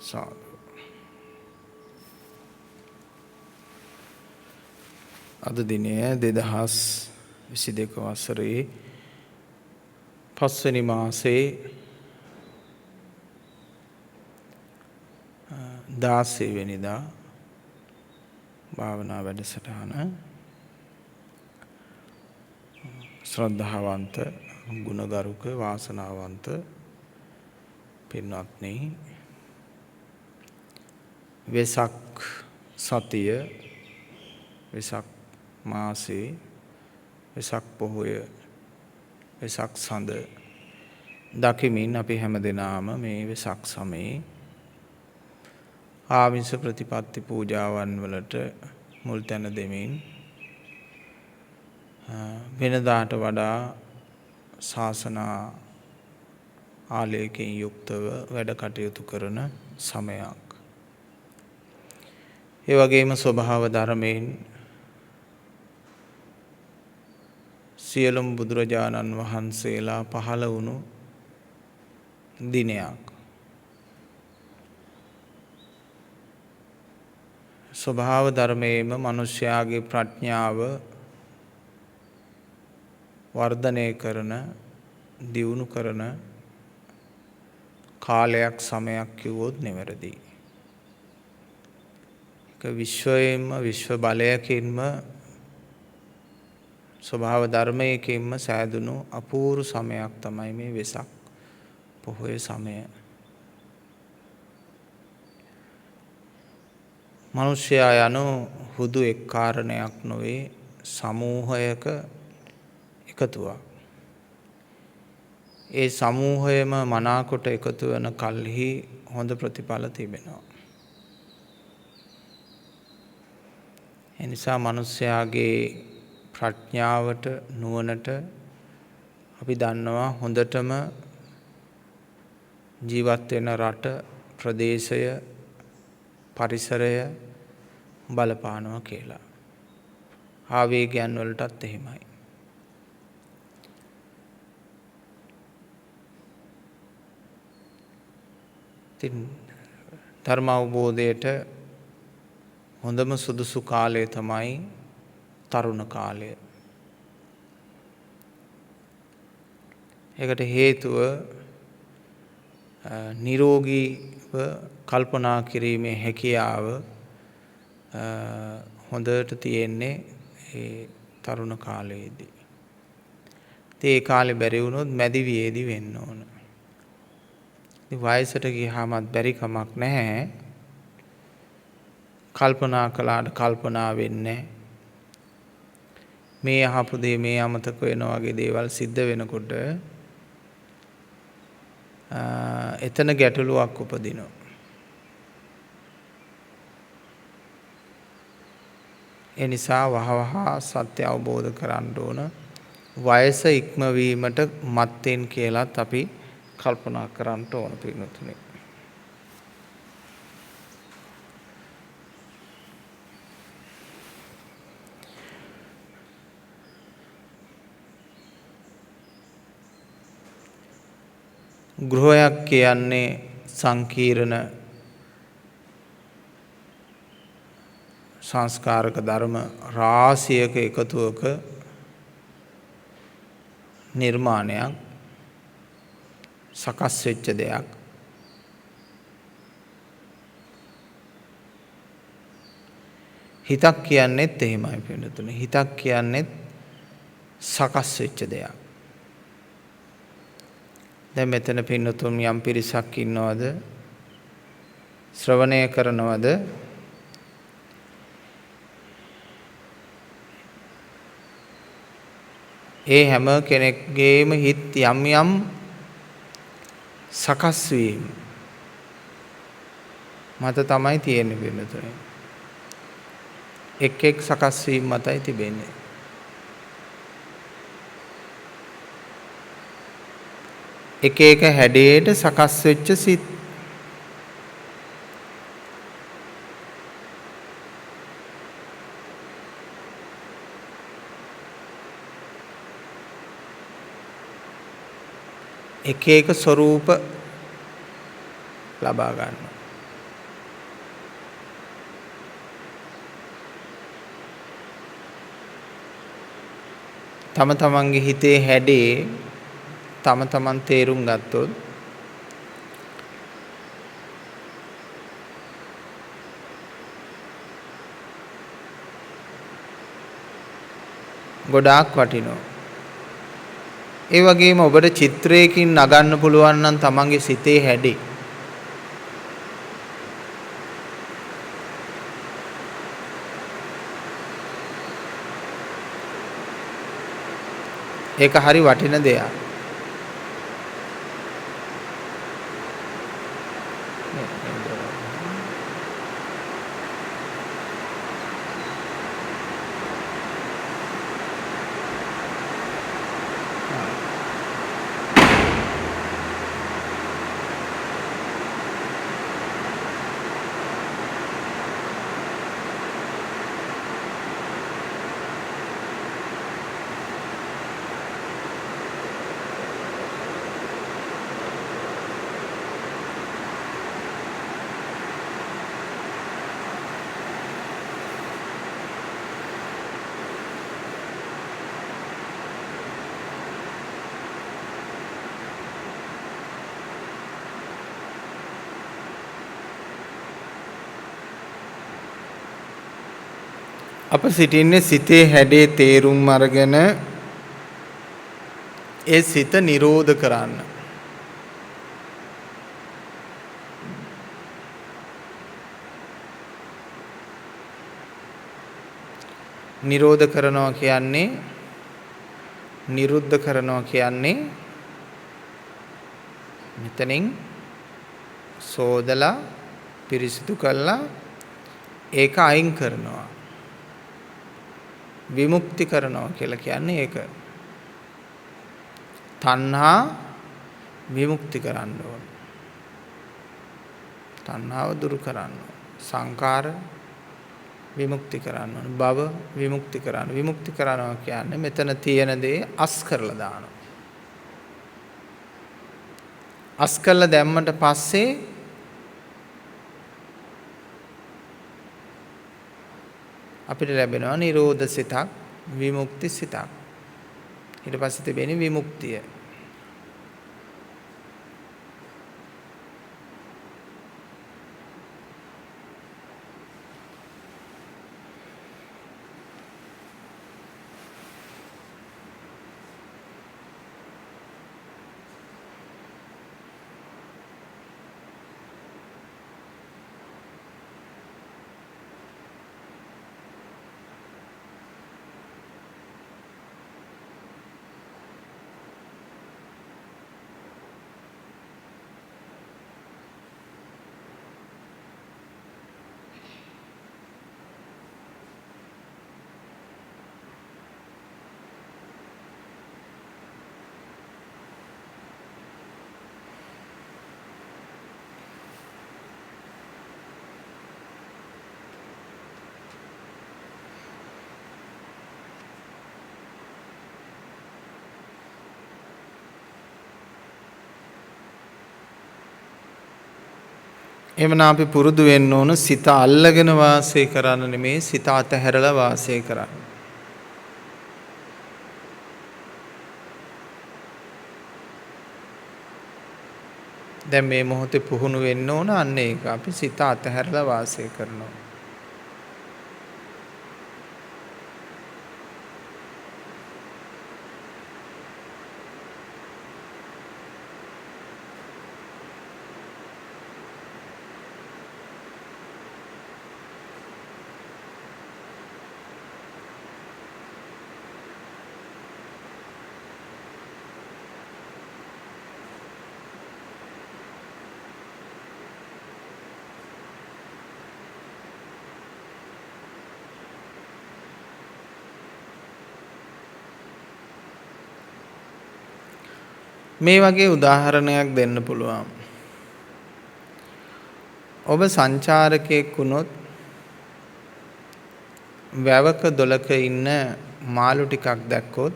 සාදු. අද දිනය 2022 වසරේ 5 වෙනි මාසේ 16 වෙනිදා භාවනා වැඩසටහන ශ්‍රද්ධාවන්ත ගුණගරුක වාසනාවන්ත පින්වත්නි, වෙසක් සතිය වෙසක් මාසේ වෙසක් පොහොය වෙසක් සඳ දකිමින් අපි හැමදෙනාම මේ වෙසක් සමයේ ආමිස ප්‍රතිපත්ති පූජාවන් වලට මුල් තැන දෙමින් වෙනදාට වඩා ශාසන ආලයකින් යුක්තව වැඩ කටයුතු කරන සමයක්. ඒ වගේම ස්වභාව ධර්මයෙන් සියලුම බුදුරජාණන් වහන්සේලා පහළ වුණු දිනයක්. ස්වභාව ධර්මයේම මිනිස්යාගේ ප්‍රඥාව වර්ධනය කරන, දියුණු කරන කාලයක් සමයක් කිව්වොත් නිවැරදි. ඒක විශ්වයෙන්ම විශ්ව බලයකින්ම ස්වභාව ධර්මයකින්ම සෑදුණු අපූර්ව සමයක් තමයි මේ වෙසක් පොහොය සමය. මිනිසයා යනු හුදු එක් කාරණයක් නොවේ, සමූහයක එකතුවක්. ඒ සමූහයම මනාකොට එකතු වෙන කල්හි හොඳ ප්‍රතිඵල තිබෙනවා. ඒ නිසා මිනිස්යාගේ ප්‍රඥාවට, නුවණට අපි දන්නවා හොඳටම ජීවත් වෙන රට, ප්‍රදේශය, පරිසරය බලපානවා කියලා. ආවේගයන් වලටත් එහෙමයි. ඉතින් ධර්ම අවබෝධයට හොඳම සුදුසු කාලය තමයි තරුණ කාලය. ඒකට හේතුව නිරෝගීව කල්පනා කිරීමේ හැකියාව හොඳට තියෙන්නේ ඒ තරුණ කාලයේදී. ඒ කාලේ බැරි වුණොත් මැදි වියේදී වෙන්න ඕන. වයසට ගියාමත් බැරි කමක් නැහැ. කල්පනා කළාට කල්පනා වෙන්නේ මේ අහපු දේ මේ අමතක වෙන වගේ දේවල් සිද්ධ වෙනකොට එතන ගැටලුවක් උපදිනවා. ඒ නිසා වහවහ සත්‍ය අවබෝධ කරගන්න ඕන. වයස ඉක්මවීමට මත්තෙන් කියලාත් අපි කල්පනා කරන්න ඕන පිළිතුරේ. ගෘහයක් කියන්නේ සංකීර්ණ සංස්කාරක ධර්ම රාශියක එකතුවක නිර්මාණයක්, සකස් වෙච්ච දෙයක්. හිතක් කියන්නේත් එහෙමයි පිළිතුරේ. හිතක් කියන්නේත් සකස් වෙච්ච දෙයක්. දැන් මෙතන පින්නතුන් යම් පිරිසක් ඉන්නවද, ශ්‍රවණය කරනවද? ඒ හැම කෙනෙක්ගේම හිත යම් යම් සකස් වීම මත තමයි තියෙන්නේ පින්නතුනේ. එක් එක් සකස් වීම මතයි තිබෙන්නේ. එක එක හැඩයට සකස් වෙච්ච සිත්. එක එක ස්වરૂප ලබා ගන්නවා. තම තමන්ගේ හිතේ හැඩේ තම තමන් තේරුම් ගත්තොත් ගොඩාක් වටිනවා. ඒ වගේම ඔබට චිත්‍රයකින් නගන්න පුළුවන් නම් තමන්ගේ සිතේ හැඩේ ඒක හරි වටින දෙයක්. අප සිටින්නේ සිතේ හැඩේ තේරුම් අරගෙන ඒ සිත නිරෝධ කරන්න. නිරෝධ කරනවා කියන්නේ නිරුද්ධ කරනවා කියන්නේ මෙතනින් සෝදලා පිරිසිදු කළා ඒක අයින් කරනවා. විමුක්ති කරනවා කියලා කියන්නේ ඒක. තණ්හා විමුක්ති කරන්න ඕන. තණ්හාව දුරු කරන්න ඕන. සංකාර විමුක්ති කරන්න ඕන. භව විමුක්ති කරන්න. විමුක්ති කරනවා කියන්නේ මෙතන තියෙන දේ අස් කරලා දානවා. අස් කරලා දැම්මට පස්සේ අපිට ලැබෙනවා නිරෝධ සිතක් විමුක්ති සිතක්. ඊට පස්සේ තිබෙන්නේ විමුක්තිය. එවනම් අපි පුරුදු වෙන්න ඕන සිත අල්ලගෙන වාසය කරන්න නෙමෙයි සිත අතහැරලා වාසය කරන්න. දැන් මේ මොහොතේ පුහුණු වෙන්න ඕන අන්න ඒක. අපි සිත අතහැරලා වාසය කරනවා. මේ වගේ උදාහරණයක් දෙන්න පුළුවන්. ඔබ සංචාරකයෙක් වුණොත් වැවක දොලක ඉන්න මාළු ටිකක් දැක්කොත්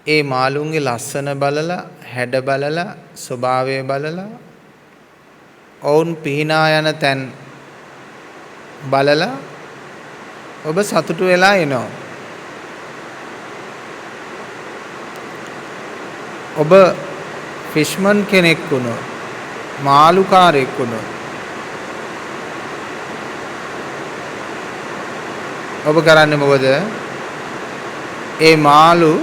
ඒ මාළුන්ගේ ලස්සන බලලා හැඩ බලලා ස්වභාවය බලලා ඔවුන් පිහිනා යන තැන් බලලා ඔබ සතුටු වෙලා එනවා. ඔබ ෆිෂ්මන් කෙනෙක් වුණොත්, මාළුකාරයෙක් වුණොත් ඔබ කරන්නේ මොකද? ඒ මාළු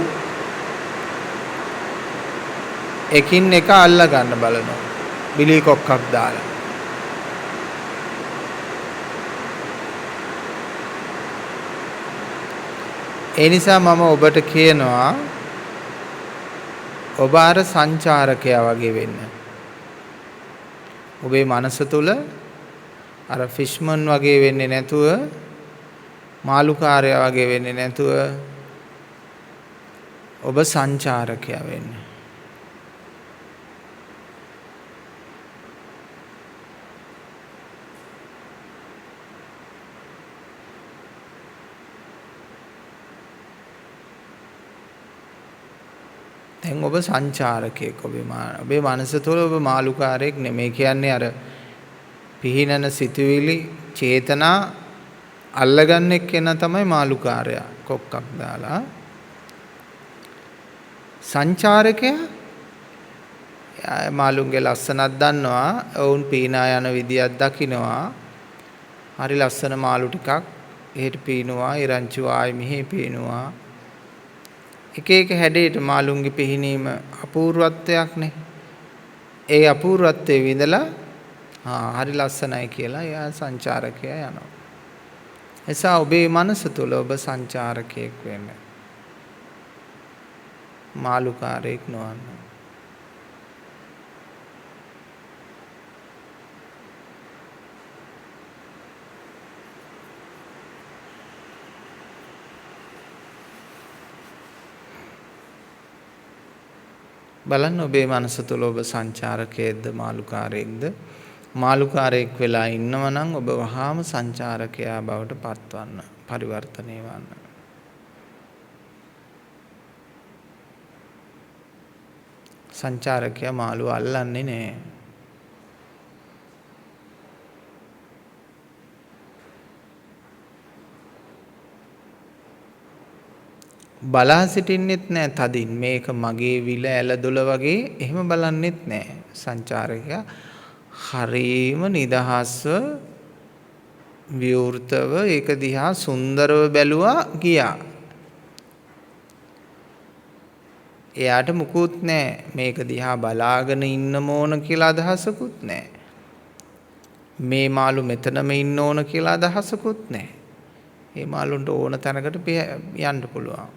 එකින් එක අල්ල ගන්න බලනවා. බිලි කොක්කක් දාලා. ඒ නිසා මම ඔබට කියනවා ඔබ අර සංචාරකයා වගේ වෙන්න. ඔබේ මනස තුල අර ෆිෂ්මන් වගේ වෙන්නේ නැතුව, මාළුකාරයා වගේ වෙන්නේ නැතුව ඔබ සංචාරකයා වෙන්න. දැන් ඔබ සංචාරකයෙක්. ඔබේ මනස තුළ ඔබ මාළුකාරයෙක් නෙමෙයි. කියන්නේ අර පිහිනන සිතුවිලි චේතනා අල්ලගන්න එක්කෙනා තමයි මාළුකාරයා. කොක්කක් දාලා. සංචාරකයා මාළුන්ගේ ලස්සනක් දන්නවා. ඔවුන් පීනා යන විදියක් දකිනවා. හරි ලස්සන මාළු ටිකක් එහෙට පීනවා. ඉරංචු ආයි මෙහෙ පීනවා. එක එක හැඩයට මාළුන්ගේ පිහිනීම අපූර්වත්වයක්නේ. ඒ අපූර්වත්වයේ විඳලා හරි ලස්සනයි කියලා එයා සංචාරකයා යනවා. එසා ඔබේ මනස තුළ ඔබ සංචාරකයෙක් වෙන්න. මාළුකාරයෙක් නොවන්න. බලන්න ඔබේ මනස තුළ ඔබ සංචාරකයෙක්ද මාළුකාරයෙක්ද? මාළුකාරයෙක් වෙලා ඉන්නවා නම් ඔබ වහාම සංචාරකයා බවට පත්වන්න, පරිවර්තනය වන්න. සංචාරකයා මාළුව අල්ලන්නේ නැහැ. බලා සිටින්නෙත් නෑ තදින්. මේක මගේ විල ඇලදොල වගේ එහෙම බලන්නෙත් නෑ. සංචාරකයා හරීම නිදහස්ව විවෘතව ඒක දිහා සුන්දරව බැලුවා ගියා. එයාට මුකුත් නෑ මේක දිහා බලාගෙන ඉන්න ඕන කියලා අදහසකුත් නෑ. මේ මාළු මෙතනම ඉන්න ඕන කියලා අදහසකුත් නෑ. මේ මාළුන්ට ඕන තැනකට යන්න පුළුවන්.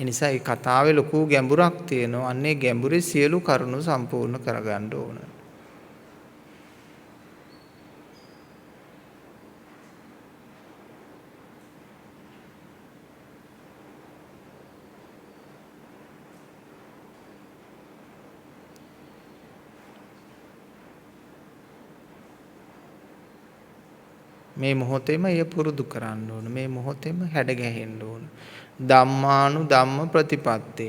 එනිසා මේ කතාවේ ලොකු ගැඹුරක් තියෙනවා. අන්නේ ගැඹුරේ සියලු කරුණු සම්පූර්ණ කරගන්න ඕන. මේ මොහොතේම එය පුරුදු කරන්න ඕන. මේ මොහොතේම හැඩ ගැහෙන්න ඕන. ධම්මානු ධම්ම ප්‍රතිපත්ති.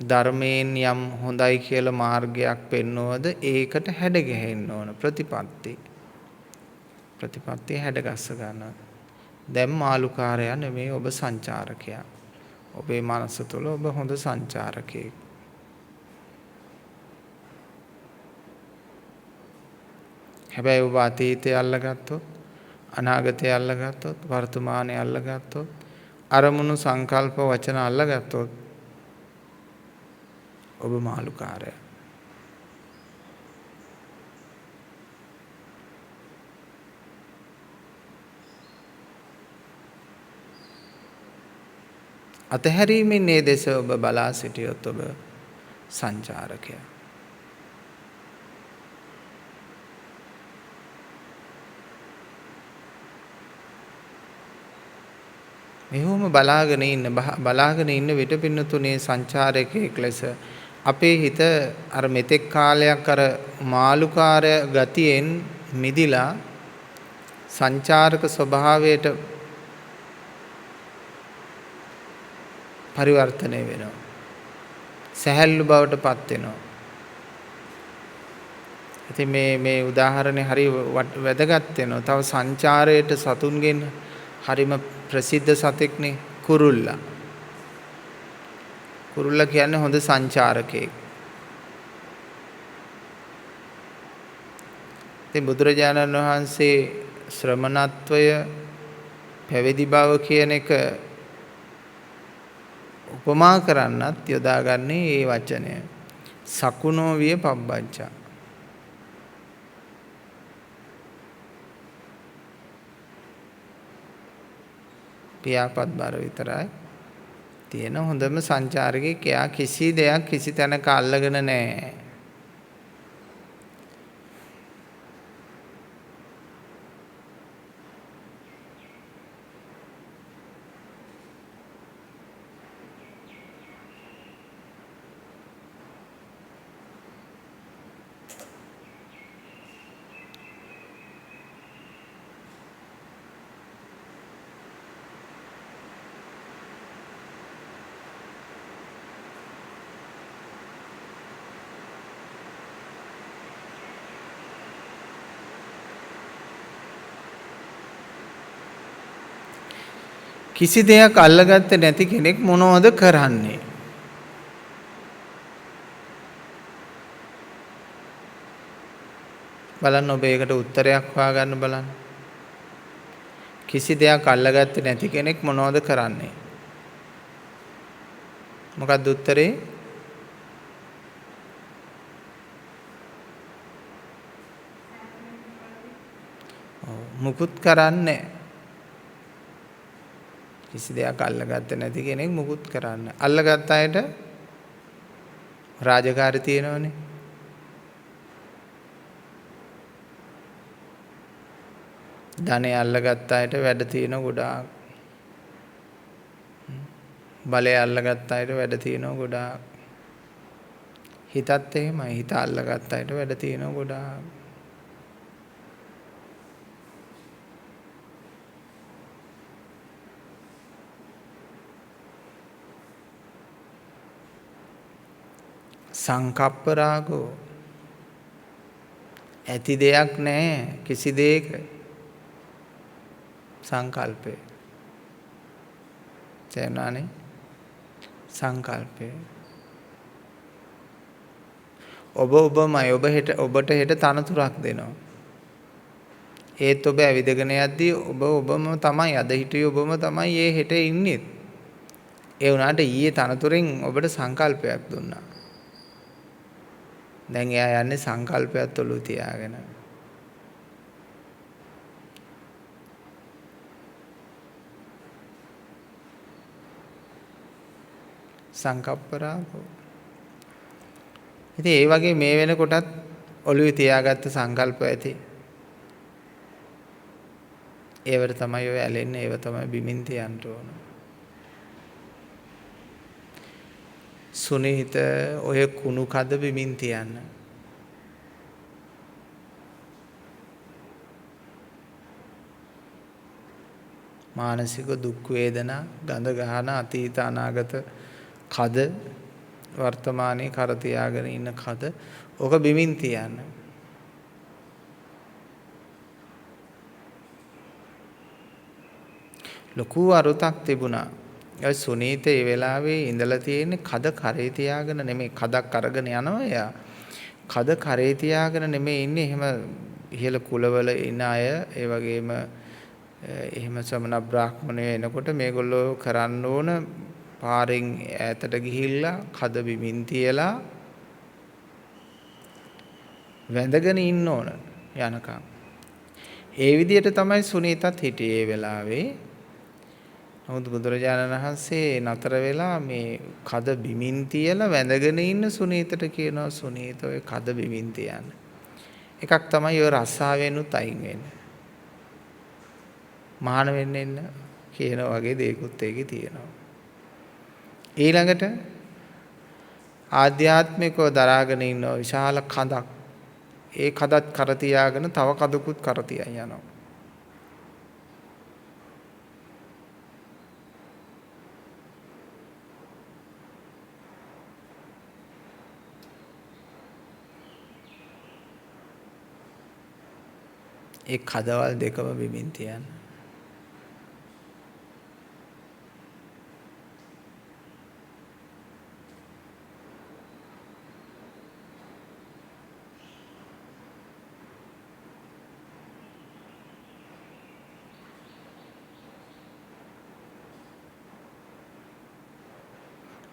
ධර්මයෙන් යම් හොඳයි කියලා මාර්ගයක් පෙන්වවද ඒකට හැඩ ගැහෙන්න ඕන. ප්‍රතිපත්තිය හැඩ ගස්ස ගන්න. දැන් මාළුකාරයා නෙමෙයි ඔබ සංචාරකයා. ඔබේ මනස තුළ ඔබ හොඳ සංචාරකයෙක්. හැබැයි ඔබ අතීතය අල්ලගත්තොත්, අනාගතය අල්ලගත්තොත්, වර්තමානය අල්ලගත්තොත්, අරමුණු සංකල්ප වචන අල්ලගත්තොත් ඔබ මාළුකාරයා. අතහැරීමෙන් මේ දෙස ඔබ බලා සිටියොත් ඔබ සංචාරකයා. මෙහොම බලාගෙන ඉන්න විට පින්නතුනේ සංචාරකයෙක් ලෙස අපේ හිත අර මෙතෙක් කාලයක් අර මාළුකාරය ගතියෙන් මිදිලා සංචාරක ස්වභාවයට පරිවර්තනය වෙනවා. සැහැල්ලු බවට පත් වෙනවා. ඉතින් මේ උදාහරණේ හරි වැදගත් වෙනවා. තව සංචාරයට සතුන්ගෙන් හරිම ප්‍රසිද්ධ සතෙක්නේ කුරුල්ලා. කුරුල්ලා කියන්නේ හොඳ සංචාරකයෙක්. ඉතින් බුදුරජාණන් වහන්සේ ශ්‍රමණත්වය පැවිදි බව කියන එක උපමා කරන්නත් යොදාගන්නේ මේ වචනය. සකුණෝ විය පබ්බංචා. පියාපත් බර විතරයි තියෙන හොඳම සංචාරකයෙක්. එයා කිසි දෙයක් කිසි තැනක අල්ලගෙන නැහැ. කිසි දෙයක් අල්ලගත්තේ නැති කෙනෙක් මොනවද කරන්නේ? බලන්න ඔබ ඒකට උත්තරයක් හොයාගන්න බලන්න. කිසි දෙයක් අල්ලගත්තේ නැති කෙනෙක් මොනවද කරන්නේ? මොකක්ද උත්තරේ? මුකුත් කරන්නේ. කිසි දෙයක් අල්ලගත්තේ නැති කෙනෙක් මුකුත් කරන්නේ. අල්ලගත්ත අයට රාජකාරී තියෙනවනේ. ධනෙ අල්ලගත්ත අයට වැඩ තියෙන ගොඩාක්. බලය අල්ලගත්ත අයට වැඩ තියෙන ගොඩාක්. හිතත් එහෙමයි. හිත අල්ලගත්ත අයට වැඩ තියෙන ගොඩාක්. සංකප්ප රාගෝ ඇති දෙයක් නැහැ කිසි දෙයක. සංකල්පය තේරුණානේ? සංකල්පය ඔබමයි. ඔබට හෙට තනතුරක් දෙනවා. ඒත් ඔබ ඇවිදගෙන යද්දී ඔබම තමයි. අද හිටියේ ඔබම තමයි. ඒ හෙට ඉන්නේ. ඒ වුණාට ඊයේ තනතුරෙන් ඔබට සංකල්පයක් දුන්නා. දැන් එයා යන්නේ සංකල්පයත් ඔලුව තියාගෙන. සංකප්ප රාගෝ. ඉතින් ඒ වගේ මේ වෙනකොටත් ඔලුවේ තියාගත්ත සංකල්ප ඇති. ඒවට තමයි ඔය ඇලෙන්නේ. ඒව තමයි බිමින් තියන්න ඕන. සුනීත ඔය කුණු කද බිමින් තියන්න. මානසික දුක් වේදනා ගඳ ගහන අතීත අනාගත කද වර්තමානයේ කර තියාගෙන ඉන්න කද ඔක බිමින් තියන්න. ලොකු අරුතක් තිබුණා. ඒ සුනීත ඒ වෙලාවේ ඉඳලා තියෙන්නේ කද කරේ තියාගෙන නෙමෙයි. කදක් අරගෙන යනවා එයා. කද කරේ තියාගෙන නෙමෙයි ඉන්නේ. එහෙම ඉහළ කුලවල ඉන අය ඒ වගේම එහෙම ශ්‍රමණ බ්‍රාහ්මණය එනකොට මේගොල්ලෝ කරන්න ඕන පාරෙන් ඈතට ගිහිල්ලා කද බිමින් තියලා වැඳගෙන ඉන්න ඕන යනකම්. ඒ විදිහට තමයි සුනීතත් හිටියේ ඒ වෙලාවේ. නමුත් බුදුරජාණන් වහන්සේ නතර වෙලා මේ කද බිමින් තියලා වැඳගෙන ඉන්න සුනීතට කියනවා සුනීත ඔය කද බිමින් තියන්න. එකක් තමයි ඔය රස්සාවෙනුත් අයින් වෙන්න. මහාන වෙන්න එන්න කියන වගේ දේකුත් ඒකේ තියෙනවා. ඊළඟට ආධ්‍යාත්මිකව දරාගෙන ඉන්න විශාල කඳක්. ඒ කදත් කර තියාගෙන තව කදකුත් කර තියන් යනවා. ඒ කදවල් දෙකම බිමින් තියන්න.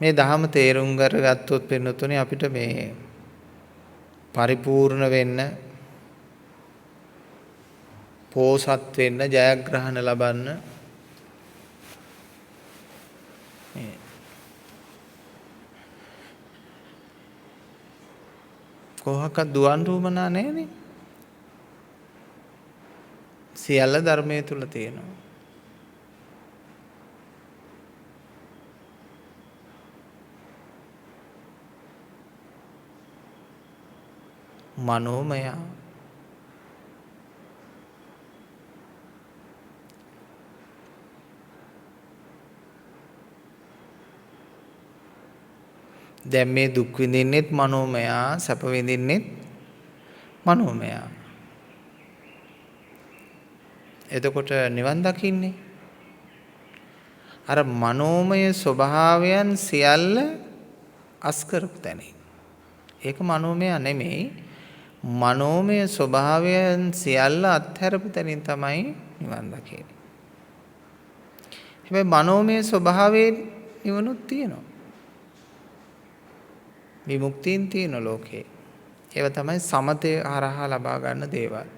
මේ ධහම තේරුම් කරගත්තොත් පින්නතුනේ අපිට මේ පරිපූර්ණ වෙන්න, පෝසත් වෙන්න, ජයග්‍රහණ ලබන්න මේ කොහොක්වත් දුවන් රූමනා නැහැනේ. සියල්ල ධර්මයේ තුල තියෙනවා. මනෝමය දැන් මේ දුක් විඳින්නෙත් මනෝමය, සැප විඳින්නෙත් මනෝමය. එතකොට නිවන් දකින්නේ අර මනෝමය ස්වභාවයන් සියල්ල අස් කරපු තැනින්. ඒක මනෝමය නෙමෙයි. මනෝමය ස්වභාවයන් සියල්ල අත්හැරපු තැනින් තමයි නිවන් දකින්නේ. හැබැයි මනෝමය ස්වභාවයෙන් නිවනුත් තියෙනවා. විමුක්තියෙන් තියෙන ලෝකේ. ඒව තමයි සමතේ හරහා ලබා ගන්න දේවල්.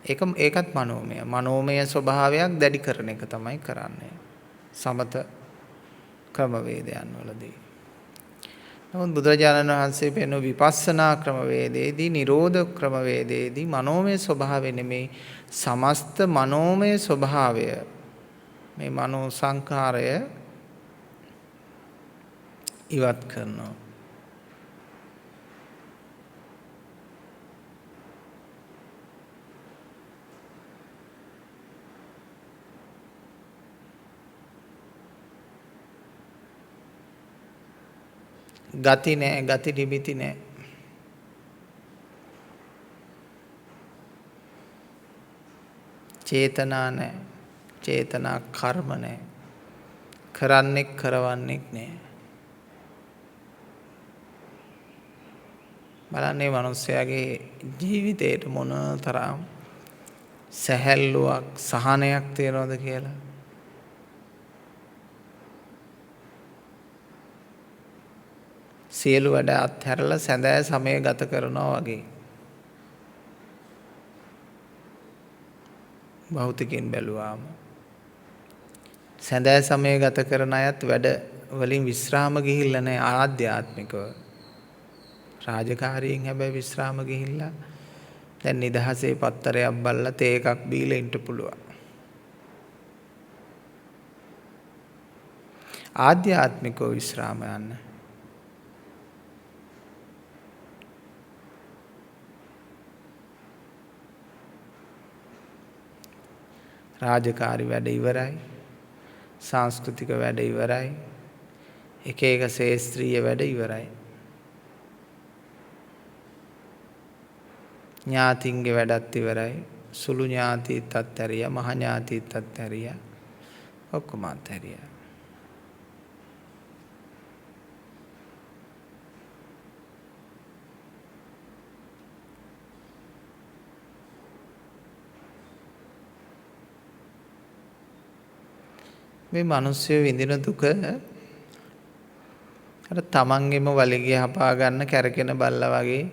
ඒකත් මනෝමය. මනෝමය ස්වභාවයක් දැඩි කරන එක තමයි කරන්නේ. සමත ක්‍රමවේදයන් වලදී. නමුත් බුදුරජාණන් වහන්සේ පෙන්වූ විපස්සනා ක්‍රමවේදයේදී, නිරෝධ ක්‍රමවේදයේදී මනෝමය ස්වභාවය නෙමේ, සමස්ත මනෝමය ස්වභාවය, මේ මනෝ සංඛාරය ඉවත් කරනවා. ගති නෑ, ගති නිමිති නෑ. චේතනා නෑ, චේතනා කර්ම නෑ. කරන්නෙක් කරවන්නෙක් නෑ. බලන්නේ මිනිස්යාගේ ජීවිතේට මොන තරම් සැහැල්ලුවක්, සහනයක් තියනවද කියලා. සියලු වැඩ අත්හැරලා සැඳෑ සමය ගත කරනවා වගේ. භෞතිකයෙන් බැලුවාම සැඳෑ සමය ගත කරන අයත් වැඩ වලින් විස්්‍රාම ගිහිල්ලා නැහැ ආධ්‍යාත්මිකව. රාජකාරියෙන් හැබැයි විස්්‍රාම ගිහිල්ලා දැන් නිදහසේ පත්තරයක් බල්ලා තේ එකක් බීලා ඉන්න පුළුවන්. ආධ්‍යාත්මිකව විස්්‍රාම යන්න. රාජකාරි වැඩ ඉවරයි. සංස්කෘතික වැඩ ඉවරයි. එක එක ශේස්ත්‍රීය වැඩ ඉවරයි. ඥාතින්ගේ වැඩත් ඉවරයි. සුළු ඥාතිත් අත්හැරියා, මහ ඥාතිත් අත්හැරියා. ඔක්කොම අත්හැරියා. මේ මිනිස්සු විඳින දුක අර තමන්ගෙම වලිගය හපා ගන්න කැරකෙන බල්ලා වගේ.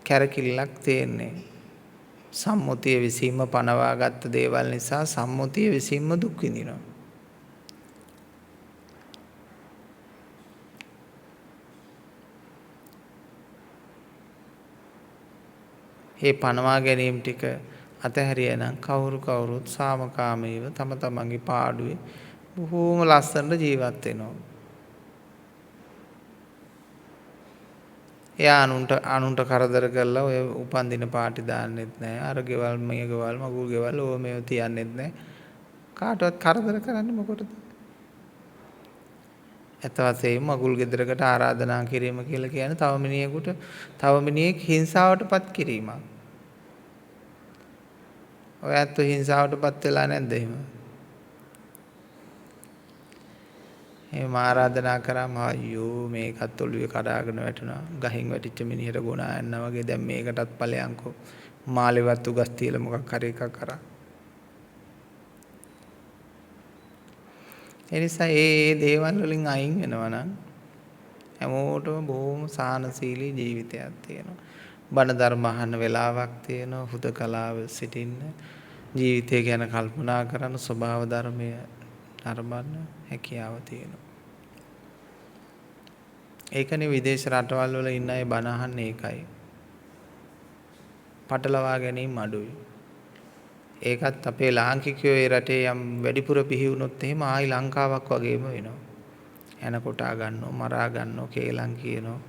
කැරකිල්ලක් තියෙන්නේ. සම්මුතිය විසීම පනවා ගත්ත දේවල් නිසා සම්මුතිය විසීම දුක් විඳිනවා. ඒ පනවා ගැනීම ටික අතහැරියා නම් කවුරුත් සාමකාමීව තම තමන්ගේ පාඩුවේ බොහෝම ලස්සනට ජීවත් වෙනවා. එයා අනුන්ට කරදර කරලා ඔය උපන්දින පාටි දාන්නෙත් නැහැ. අර ගෙවල් මේ ගෙවල් මගුල් ගෙවල් ඕව මේව තියන්නෙත් නැහැ. කාටවත් කරදර කරන්නේ මොකටද? ඇත්ත වශයෙන්ම මගුල් ගෙදරකට ආරාධනා කිරීම කියලා කියන්නේ තව මිනිහෙක් හිංසාවටපත් කිරීමක්. ඔය ඇත්ත හිංසාවටපත් වෙලා නැද්ද එහෙම? එහෙම ආරාධනා කරාම අයියෝ මේකත් ඔළුවේ කඩාගෙන වැටෙනවා. ගහින් වැටිච්ච මිනිහට ගුණා යනවා වගේ දැන් මේකටත් ඵලයන්කෝ. මාළේවත් උගස් තියලා මොකක් හරි එකක් කරා. ඒ නිසා ඒ දේවල් වලින් අයින් වෙනවා නම් හැමෝටම බොහොම සානශීලී ජීවිතයක් තියෙනවා. බණ ධර්ම අහන්න වෙලාවක් තියෙනවා. හුදකලාව සිටින්න, ජීවිතය ගැන කල්පනා කරන, ස්වභාව ධර්මය නරඹන්න හැකියාව තියෙනවා. ඒකනේ විදේශ රටවල් වල ඉන්න අය බණ අහන්නේ ඒකයි. පටලවා ගැනීම අඩුයි. ඒකත් අපේ ලාංකිකයෝ ඒ රටේ යම් වැඩිපුර පිහි වුණොත් එහෙම ආයි ලංකාවක් වගේම වෙනවා. එන කොටා ගන්නවා, මරා ගන්නවා, කේලම් කියනවා,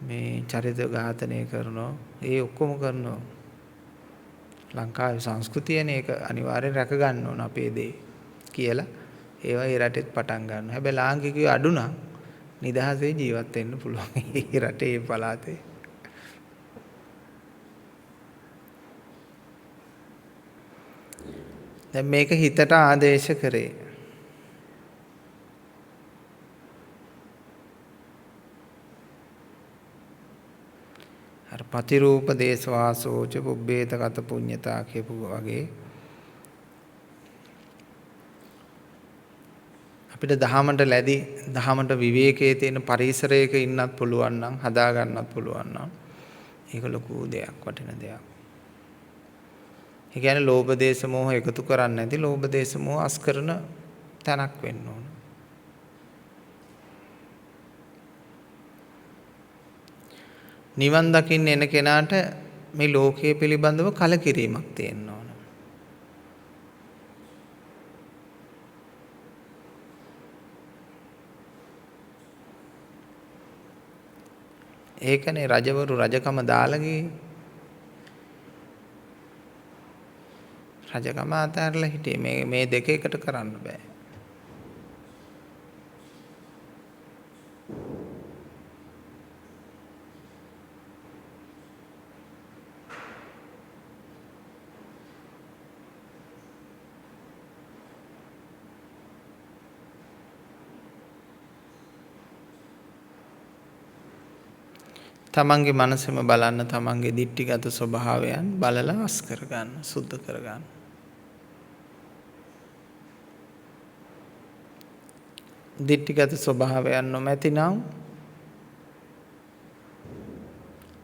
මේ චරිත ඝාතනය කරනවා. ඒ ඔක්කොම කරනවා. ලංකාවේ සංස්කෘතියනේ ඒක අනිවාර්යෙන් රැක ගන්න ඕන අපේ දේ කියලා ඒවා ඒ රටෙත් පටන් ගන්නවා. හැබැයි ලාංකිකයෝ අඩු නම් නිදහසේ ජීවත් වෙන්න පුළුවන්. ඒ රටේ ඒ පළාතේ. දැන් මේක හිතට ආදේශ කරේ. අර පතිරූප දේශවාසෝච පුබ්බේතගත පුඤ්ඤතා කියපු වගේ අපිට දහමට ලැබි දහමට විවේකයේ තියෙන පරිසරයක ඉන්නත් පුළුවන් නම් හදා ගන්නත් පුළුවන් නම් ඒක ලොකු දෙයක්, වටින දෙයක්. ඒ කියන්නේ ලෝභ දේශ මොහ එකතු කරන්නේ නැති, ලෝභ දේශ මොහ අස් කරන තැනක් වෙන්න ඕන. නිවන් දකින්න එන කෙනාට මේ ලෝකයේ පිළිබඳව කලකිරීමක් තියෙන්න ඕන. ඒකනේ රජවරු රජකම දාලා ගියේ. රජකම අතහැරලා හිටියේ. මේ දෙක එකට කරන්න බෑ. තමන්ගේ මනසෙම බලන්න, තමන්ගේ දිට්ඨිගත ස්වභාවයන් බලලා අස් කරගන්න, සුද්ධ කරගන්න. දිට්ඨිගත ස්වභාවයන් නොමැතිනම්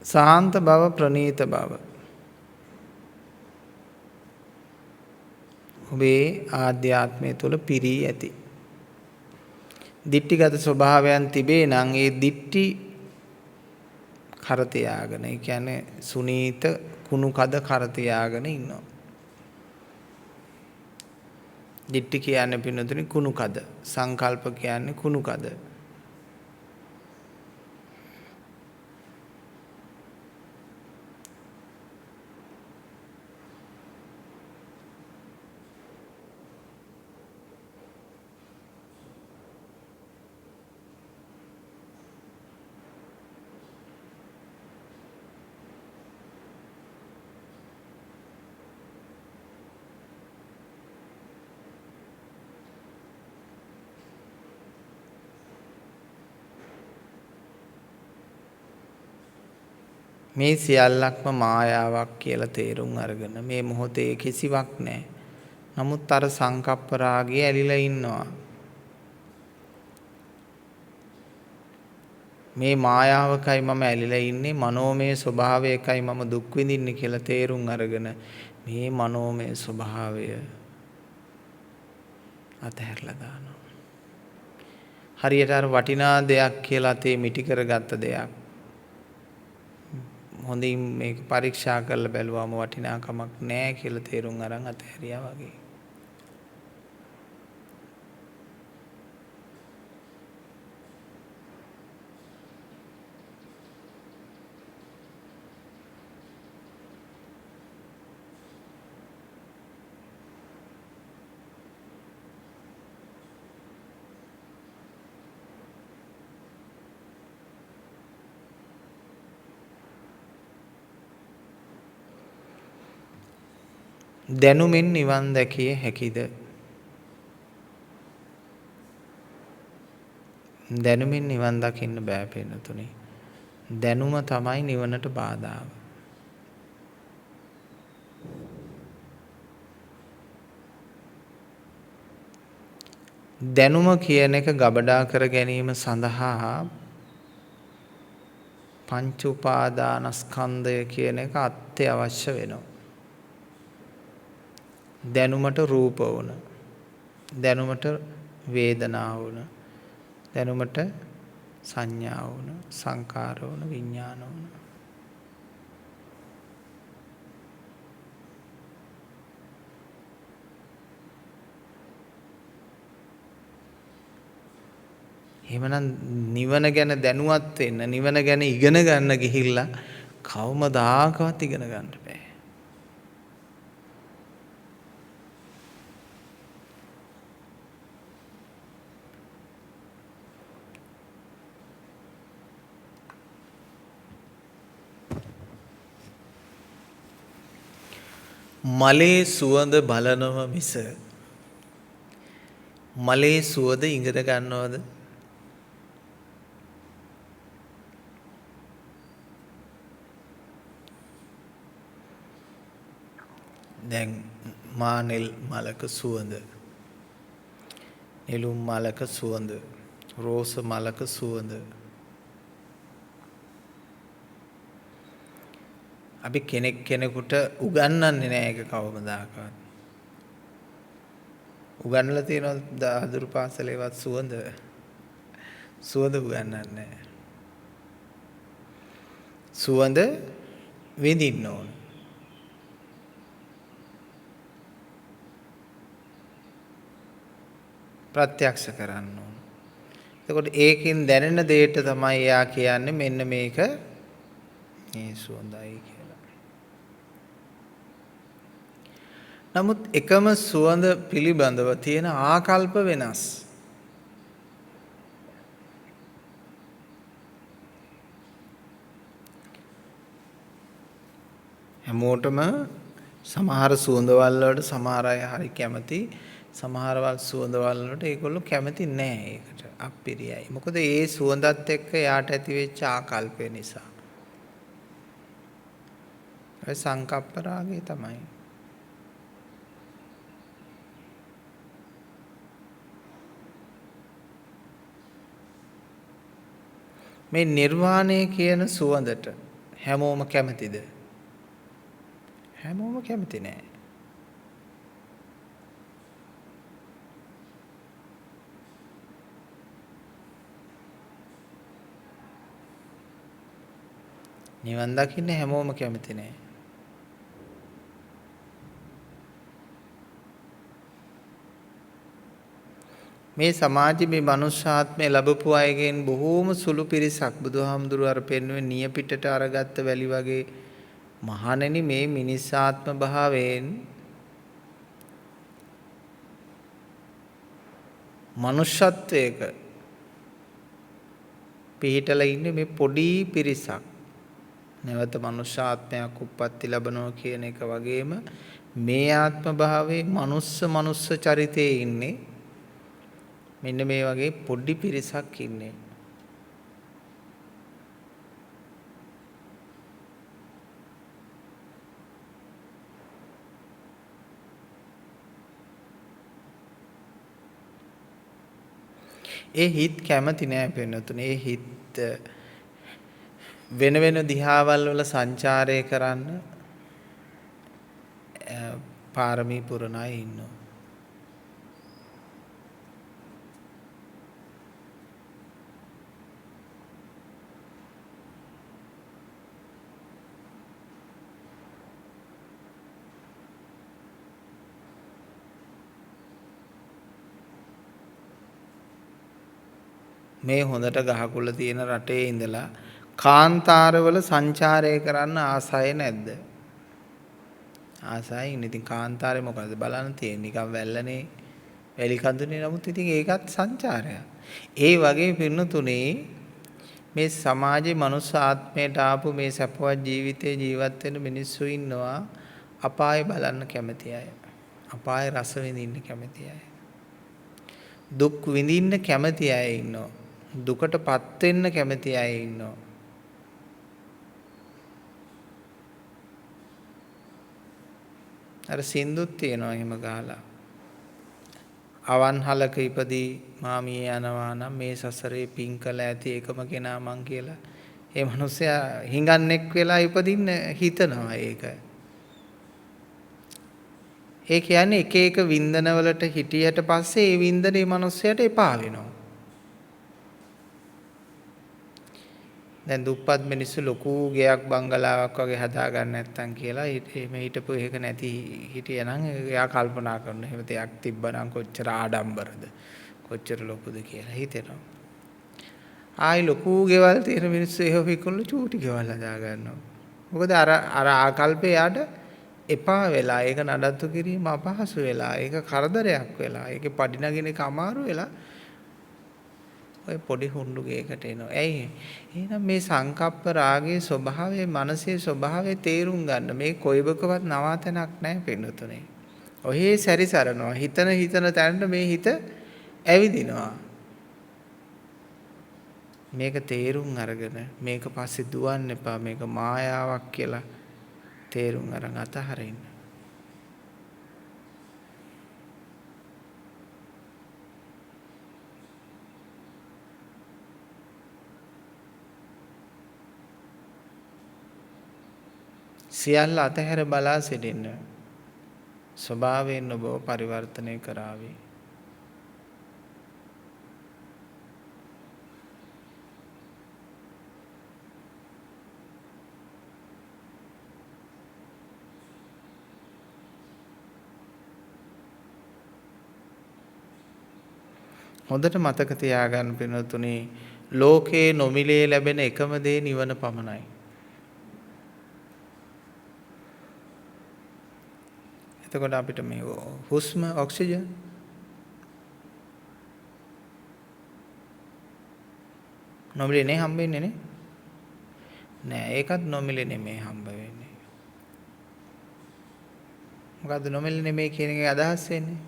සාන්ත බව, ප්‍රණීත බව ඔබේ ආධ්‍යාත්මය තුළ පිරී ඇති. දිට්ඨිගත ස්වභාවයන් තිබේ නම් ඒ දිට්ඨි කර තියාගෙන, ඒ කියන්නේ සුනීත කුණු කද කර තියාගෙන ඉන්නවා. දිට්ඨි කියන්නේ පින්නතුනි කුණු කද, සංකල්ප කියන්නේ කුණු කද. මේ සියල්ලක්ම මායාවක් කියලා තේරුම් අරගෙන මේ මොහොතේ කිසිවක් නැහැ. නමුත් අර සංකප්ප රාගය ඇලිලා ඉන්නවා. මේ මායාවකයි මම ඇලිලා ඉන්නේ, මනෝමය ස්වභාවයකයි මම දුක් විඳින්නේ කියලා තේරුම් අරගෙන මේ මනෝමය ස්වභාවය අතහැරලා දානවා. හරියට අර වටිනා දෙයක් කියලා තේ මිටි කරගත්ත දෙයක් හොඳින් මේක පරීක්ෂා කරලා බැලුවාම වටිනාකමක් නැහැ කියලා තේරුම් අරන් අතහැරියා වගේ. දැනුමින් නිවන් දැකිය හැකිද? දැනුමින් නිවන් දකින්න බෑ පින්නතුනි. දැනුම තමයි නිවනට බාධාව. දැනුම කියන එක ගබඩා කර ගැනීම සඳහා පංච උපාදානස්කන්ධය කියන එක අත්‍යවශ්‍ය වෙනවා. දැනුමට රූප වුණ, දැනුමට වේදනා වුණ, දැනුමට සංඥා වුණ, සංකාර වුණ, විඥාන වුණ. එහෙමනම් නිවන ගැන දැනුවත් වෙන්න, නිවන ගැන ඉගෙන ගන්න ගිහිල්ලා කවමදාකවත් ඉගෙන ගන්න බෑ. මලේ සුවඳ බලනව මිස මලේ සුවඳ ඉගෙන ගන්නවද? දැන් මානෙල් මලක සුවඳ, නෙළුම් මලක සුවඳ, රෝස මලක සුවඳ අපි කෙනෙක් කෙනෙකුට උගන්වන්නේ නැහැ ඒක කවමදාකවත්. උගන්වලා තියෙනවද දහදුරු පාසලේවත් සුවඳ උගන්වන්නේ නැහැ. සුවඳ විඳින්න ඕන. ප්‍රත්‍යක්ෂ කරන්න ඕන. එතකොට ඒකෙන් දැනෙන දෙයට තමයි එයා කියන්නේ මෙන්න මේක මේ සුවඳයි කියලා. නමුත් එකම සුවඳ පිළිබඳව තියෙන ආකල්ප වෙනස්. හැමෝටම සමහර සුවඳවල් වලට සමහර අය හරි කැමති, සමහරවල් සුවඳවල් වලට ඒගොල්ලෝ කැමති නෑ. ඒකට අප්පිරියයි. මොකද ඒ සුවඳත් එක්ක යාට ඇති වෙච්ච ආකල්පය නිසා. ඒ සංකප්ප රාගය තමයි. මේ නිර්වාණය කියන සුවඳට හැමෝම කැමතිද? හැමෝම කැමති නෑ. නිවන් දකින්න හැමෝම කැමති නෑ. මේ සමාජයේ මේ මනුෂ්‍යාත්මය ලැබපු අයගෙන් බොහෝම සුළු පිරිසක් බුදුහාමුදුරුවෝ අර පෙන්වුවේ නියපිටට අරගත්ත වැලි වගේ මහණෙනි මේ මිනිස් ආත්ම භාවයෙන් මනුෂ්‍යත්වයක පිහිටලා ඉන්නේ මේ පොඩි පිරිසක්. නැවත මනුෂ්‍ය ආත්මයක් උප්පත්ති ලැබනවා කියන එක වගේම මේ ආත්ම භාවයේ මනුස්ස චරිතයේ ඉන්නේ මෙන්න මේ වගේ පොඩි පිරිසක් ඉන්නේ. ඒ හිත් කැමති නෑ පෙන්නතුනේ. ඒ හිත් වෙන වෙන දිහාවල් වල සංචාරය කරන්න පාරමී පුරන අය ඉන්නවා. මේ හොඳට ගහකොළ තියෙන රටේ ඉඳලා කාන්තාරවල සංචාරය කරන්න ආසයි නැද්ද? ආසයි. ඉතින් කාන්තාරේ මොකද බලන්න තියෙන්නේ? නිකන් වැල්ලනේ, වැලි කඳුනේ. නමුත් ඉතින් ඒකත් සංචාරයක්. ඒ වගේ පින්නතුනේ මේ සමාජයේ මනුස්ස ආත්මයට ආපු මේ සපවත් ජීවිතේ ජීවත් වෙන මිනිස්සු ඉන්නවා අපාය බලන්න කැමති අය. අපාය රස විඳින්න කැමති අය. දුක් විඳින්න කැමති අය ඉන්නවා. දුකටපත් වෙන්න කැමති අය ඉන්නවා. අර සින්දුත් තියෙනවා එහෙම ගහලා. අවන්හලක ඉපදී මාමිය යනවා නම් මේ සසරේ පින් කළ ඇති එකම කෙනා මං කියලා. ඒ මිනිස්සයා හිඟන්නෙක් වෙලා ඉපදින්න හිතනවා ඒක. ඒ කියන්නේ එක එක වින්දනවලට හිටියට පස්සේ ඒ වින්දනේ මිනිස්සයාට එපා වෙනවා. දැන් දුප්පත් මිනිස්සු ලොකු ගෙයක් බංගලාවක් වගේ හදා ගන්න නැත්තම් කියලා එහෙම හිටපු එක නැති හිටියනම් එයා කල්පනා කරනවා එහෙම දෙයක් තිබ්බනම් කොච්චර ආඩම්බරද කොච්චර ලොකුද කියලා හිතෙනවා. ආයි ලොකු ගෙවල් තියෙන මිනිස්සු එහෙම විකුණලා චූටි ගෙවල් හදා ගන්නවා. මොකද අර ආකල්පේ යාට එපා වෙලා ඒක නඩත්තු කිරීම අපහසු වෙලා ඒක කරදරයක් වෙලා ඒකේ පඩි නගින එක අමාරු වෙලා ඔය පොඩි හුණ්ඩු ගේකට එනවා. ඇයි? එහෙනම් මේ සංකප්ප රාගයේ ස්වභාවය, මනසේ ස්වභාවය තේරුම් ගන්න. මේ කොයිබකවත් නවාතැනක් නැහැ පින්නතුනේ. ඔහේ සැරිසරනවා. හිතන තැනට මේ හිත ඇවිදිනවා. මේක තේරුම් අරගෙන මේක පස්සේ දුවන්න එපා. මේක මායාවක් කියලා තේරුම් අරන් අතහරින්න. සියල්ල අතහැර බලා සිටින්න. ස්වභාවයෙන් ඔබව පරිවර්තනය කරાવી. හොඳට මතක තියාගන්න පින්වතුනි, ලෝකේ නොමිලේ ලැබෙන එකම දේ නිවන පමණයි. එතකොට අපිට මේ හුස්ම ඔක්සිජන් නොමිලේ නේ හම්බෙන්නේ නේ? නෑ, ඒකත් නොමිලේ නෙමෙයි හම්බ වෙන්නේ. මොකද්ද නොමිලේ නෙමෙයි කියන එකේ අදහස් වෙන්නේ?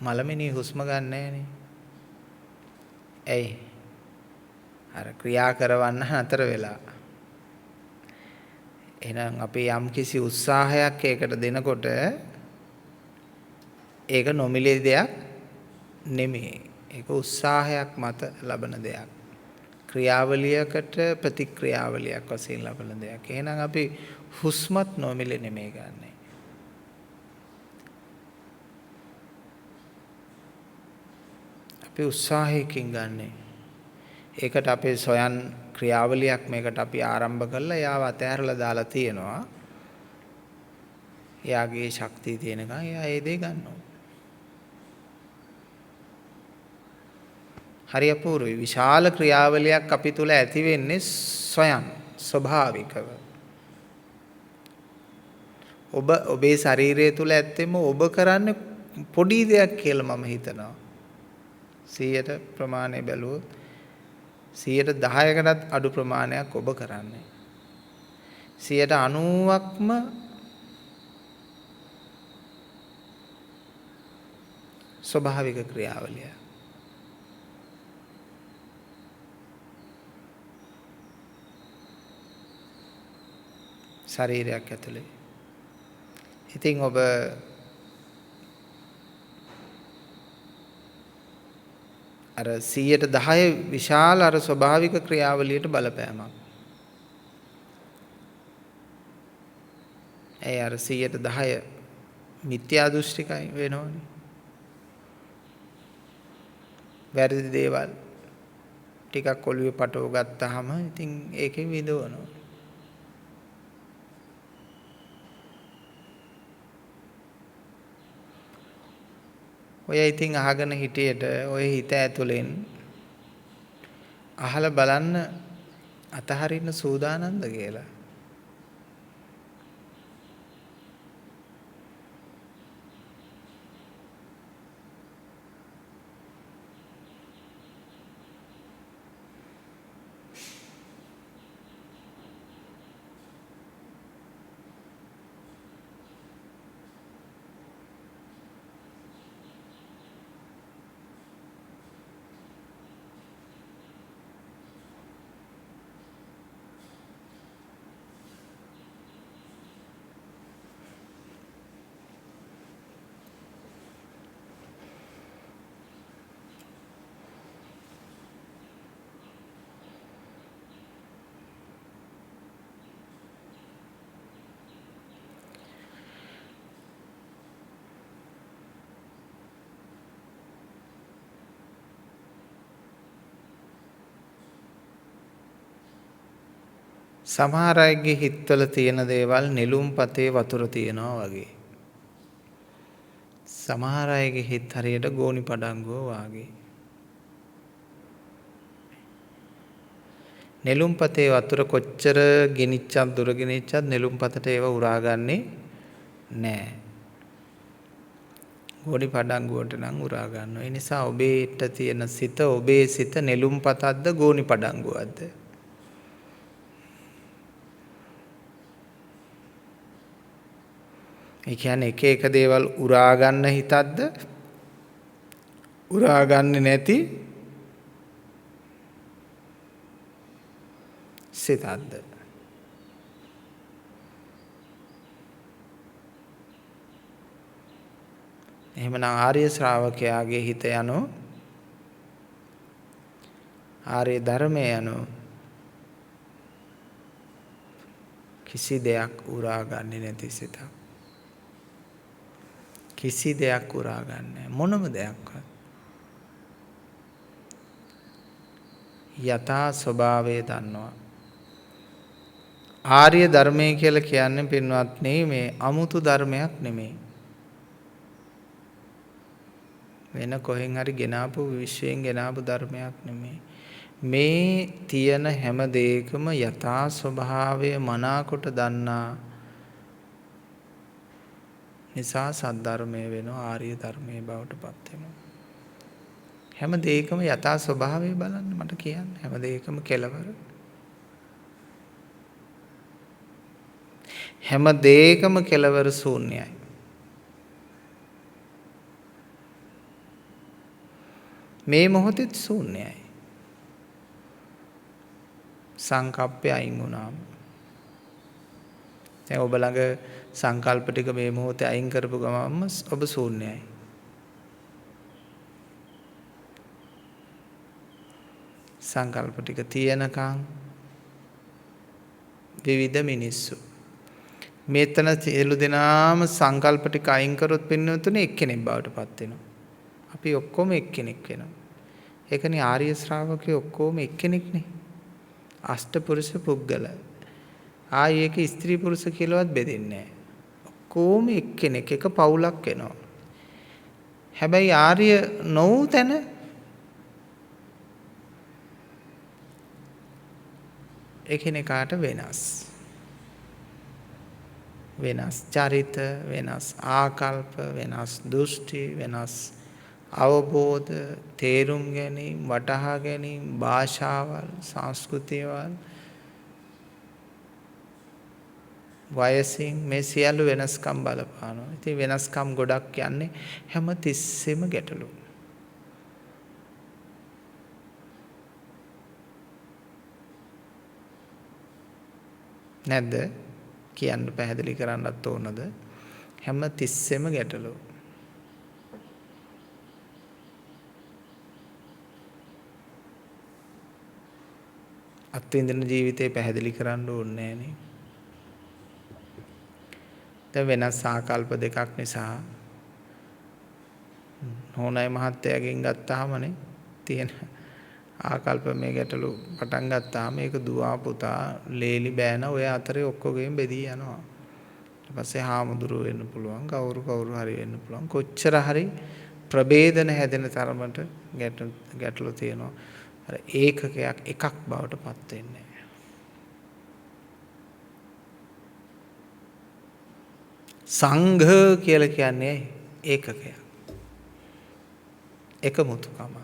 මලමිනී හුස්ම ගන්න නෑනේ. ඇයි? අර ක්‍රියා කරවන්න නතර වෙලා. එහෙනම් අපි යම් කිසි උත්සාහයක් ඒකට දෙනකොට ඒක නොමිලේ දෙයක් නෙමෙයි. ඒක උත්සාහයක් මත ලබන දෙයක්. ක්‍රියාවලියකට ප්‍රතික්‍රියාවලියක් වශයෙන් ලබන දෙයක්. එහෙනම් අපි හුස්මත් නොමිලේ නෙමෙයි ගන්නෙ. අපි උත්සාහයකින් ගන්නෙ. ඒකට අපේ සොයන් ක්‍රියාවලියක් මේකට අපි ආරම්භ කළා. එයාව අතහැරලා දාලා තියෙනවා. එයාගේ ශක්තිය තියෙනකන් එයා ඒ දේ ගන්නවා. හරි අපූර්වයි. විශාල ක්‍රියාවලියක් අපි තුල ඇති වෙන්නේ ස්වයන් ස්වභාවිකව. ඔබේ ශරීරය තුල ඇත්තෙම ඔබ කරන්නේ පොඩි දෙයක් කියලා මම හිතනවා. 100ට ප්‍රමාණය බැලුවොත් 10%කටත් අඩු ප්‍රමාණයක් ඔබ කරන්නේ. 90%ක්ම ස්වභාවික ක්‍රියාවලිය. ශරීරයක් ඇතුලේ. ඉතින් ඔබ අර 110 විශාල අර ස්වභාවික ක්‍රියාවලියට බලපෑමක්. ඒ අර 110 මිත්‍යා දෘෂ්ටිකයි වෙනවනේ. වැරදි දේවල් ටිකක් ඔළුවේ පටව ගත්තාම ඉතින් ඒකෙන් විඳවනවා. ඔය ඉතින් අහගෙන හිටියට ඔය හිත ඇතුලෙන් අහලා බලන්න අතහරින්න සූදානම්ද කියලා. සමහර අයගේ හිතවල තියෙන දේවල් නෙළුම්පතේ වතුර තියෙනවා වගේ. සමහර අයගේ හිත හරියට ගෝනි පඩංගුව වගේ. නෙළුම්පතේ වතුර කොච්චර ගෙනිච්චත් දුර ගෙනිච්චත් නෙළුම්පතට ඒව උරාගන්නේ නැහැ. ගෝනි පඩංගුවට නම් උරා ගන්නවා. ඒ නිසා ඔබේට තියෙන සිත ඔබේ සිත නෙළුම්පතක්ද ගෝනි පඩංගුවක්ද? ඒ කියන්නේ එක එක දේවල් උරා ගන්න හිතක්ද? උරා ගන්නේ නැති සිතක්ද? එහෙමනම් ආර්ය ශ්‍රාවකයාගේ හිත යනෝ ආර්ය ධර්මය යනෝ කිසි දෙයක් උරා ගන්නේ නැති සිතක්. කිසි දෙයක් උරා ගන්නෑ මොනම දෙයක්වත්. යථා ස්වභාවය දන්නවා. ආර්ය ධර්මය කියලා කියන්නේ පින්වත්නි මේ අමුතු ධර්මයක් නෙමෙයි. වෙන කොහෙන් හරි ගෙනාපු විශ්වයෙන් ගෙනාපු ධර්මයක් නෙමෙයි. මේ තියෙන හැම දෙයකම යථා ස්වභාවය මනාකොට දන්නා නිසා සද්ධර්මය වෙනවා ආර්ය ධර්මයේ බවට පත් වෙනවා. හැම දෙයකම යථා ස්වභාවය බලන්න මට කියන්න. හැම දෙයකම කෙලවර. හැම දෙයකම කෙලවර ශූන්‍යයි. මේ මොහොතේ ශූන්‍යයි. සංකප්පය අයින් වුණාම දැන් ඔබ ළඟ සංකල්ප ටික මේ මොහොතේ අයින් කරපු ගමන්ම ඔබ ශූන්‍යයි. සංකල්ප ටික තියෙනකන් විවිධ මිනිස්සු මෙතන සියලු දෙනාම සංකල්ප ටික අයින් කරොත් පින්නතුනේ එක්කෙනෙක් බවට පත් වෙනවා. අපි ඔක්කොම එක්කෙනෙක් වෙනවා. ඒකනේ ආර්ය ශ්‍රාවකයෝ ඔක්කොම එක්කෙනෙක්නේ. අෂ්ටපුරුෂ පුද්ගල. ආයේ ඒක ස්ත්‍රී පුරුෂ කියලාවත් බෙදෙන්නේ නැහැ. ඔක්කොම එක්කෙනෙක් එක පවුලක් වෙනවා. හැබැයි ආර්ය නොවූ තැන එකිනෙකාට වෙනස්. වෙනස් චරිත වෙනස් ආකල්ප වෙනස් දෘෂ්ටි වෙනස් අවබෝධ තේරුම් ගැනීම වටහා ගැනීම භාෂාවල් සංස්කෘතියවල් වයසින් මේ සියලු වෙනස්කම් බලපානවා. ඉතින් වෙනස්කම් ගොඩක් යන්නේ හැම තිස්සෙම ගැටලු. නැද්ද? කියන්න පැහැදිලි කරන්නත් ඕනද? හැම තිස්සෙම ගැටලු. අත්විඳින ජීවිතේ පැහැදිලි කරන්න ඕනේ නෑනේ. දැන් වෙනස් ආකල්ප දෙකක් නිසා හොනයි මහත්තයාගෙන් ගත්තාමනේ තියෙන ආකල්ප මේ ගැටලු පටන් ගත්තාම ඒක දුවා පුතා ලේලි බෑන ඔය අතරේ ඔක්කොගෙම බෙදී යනවා. ඊට පස්සේ හාමුදුරුවෝ වෙන්න පුළුවන් කවුරු හරි වෙන්න පුළුවන් කොච්චර හරි ප්‍රභේදන හැදෙන තරමට ගැටලු තියෙනවා. අර ඒකකයක් එකක් බවට පත් වෙන්නේ නැහැ. සංඝ කියලා කියන්නේ ඒකකයක්. එකමුතුකම.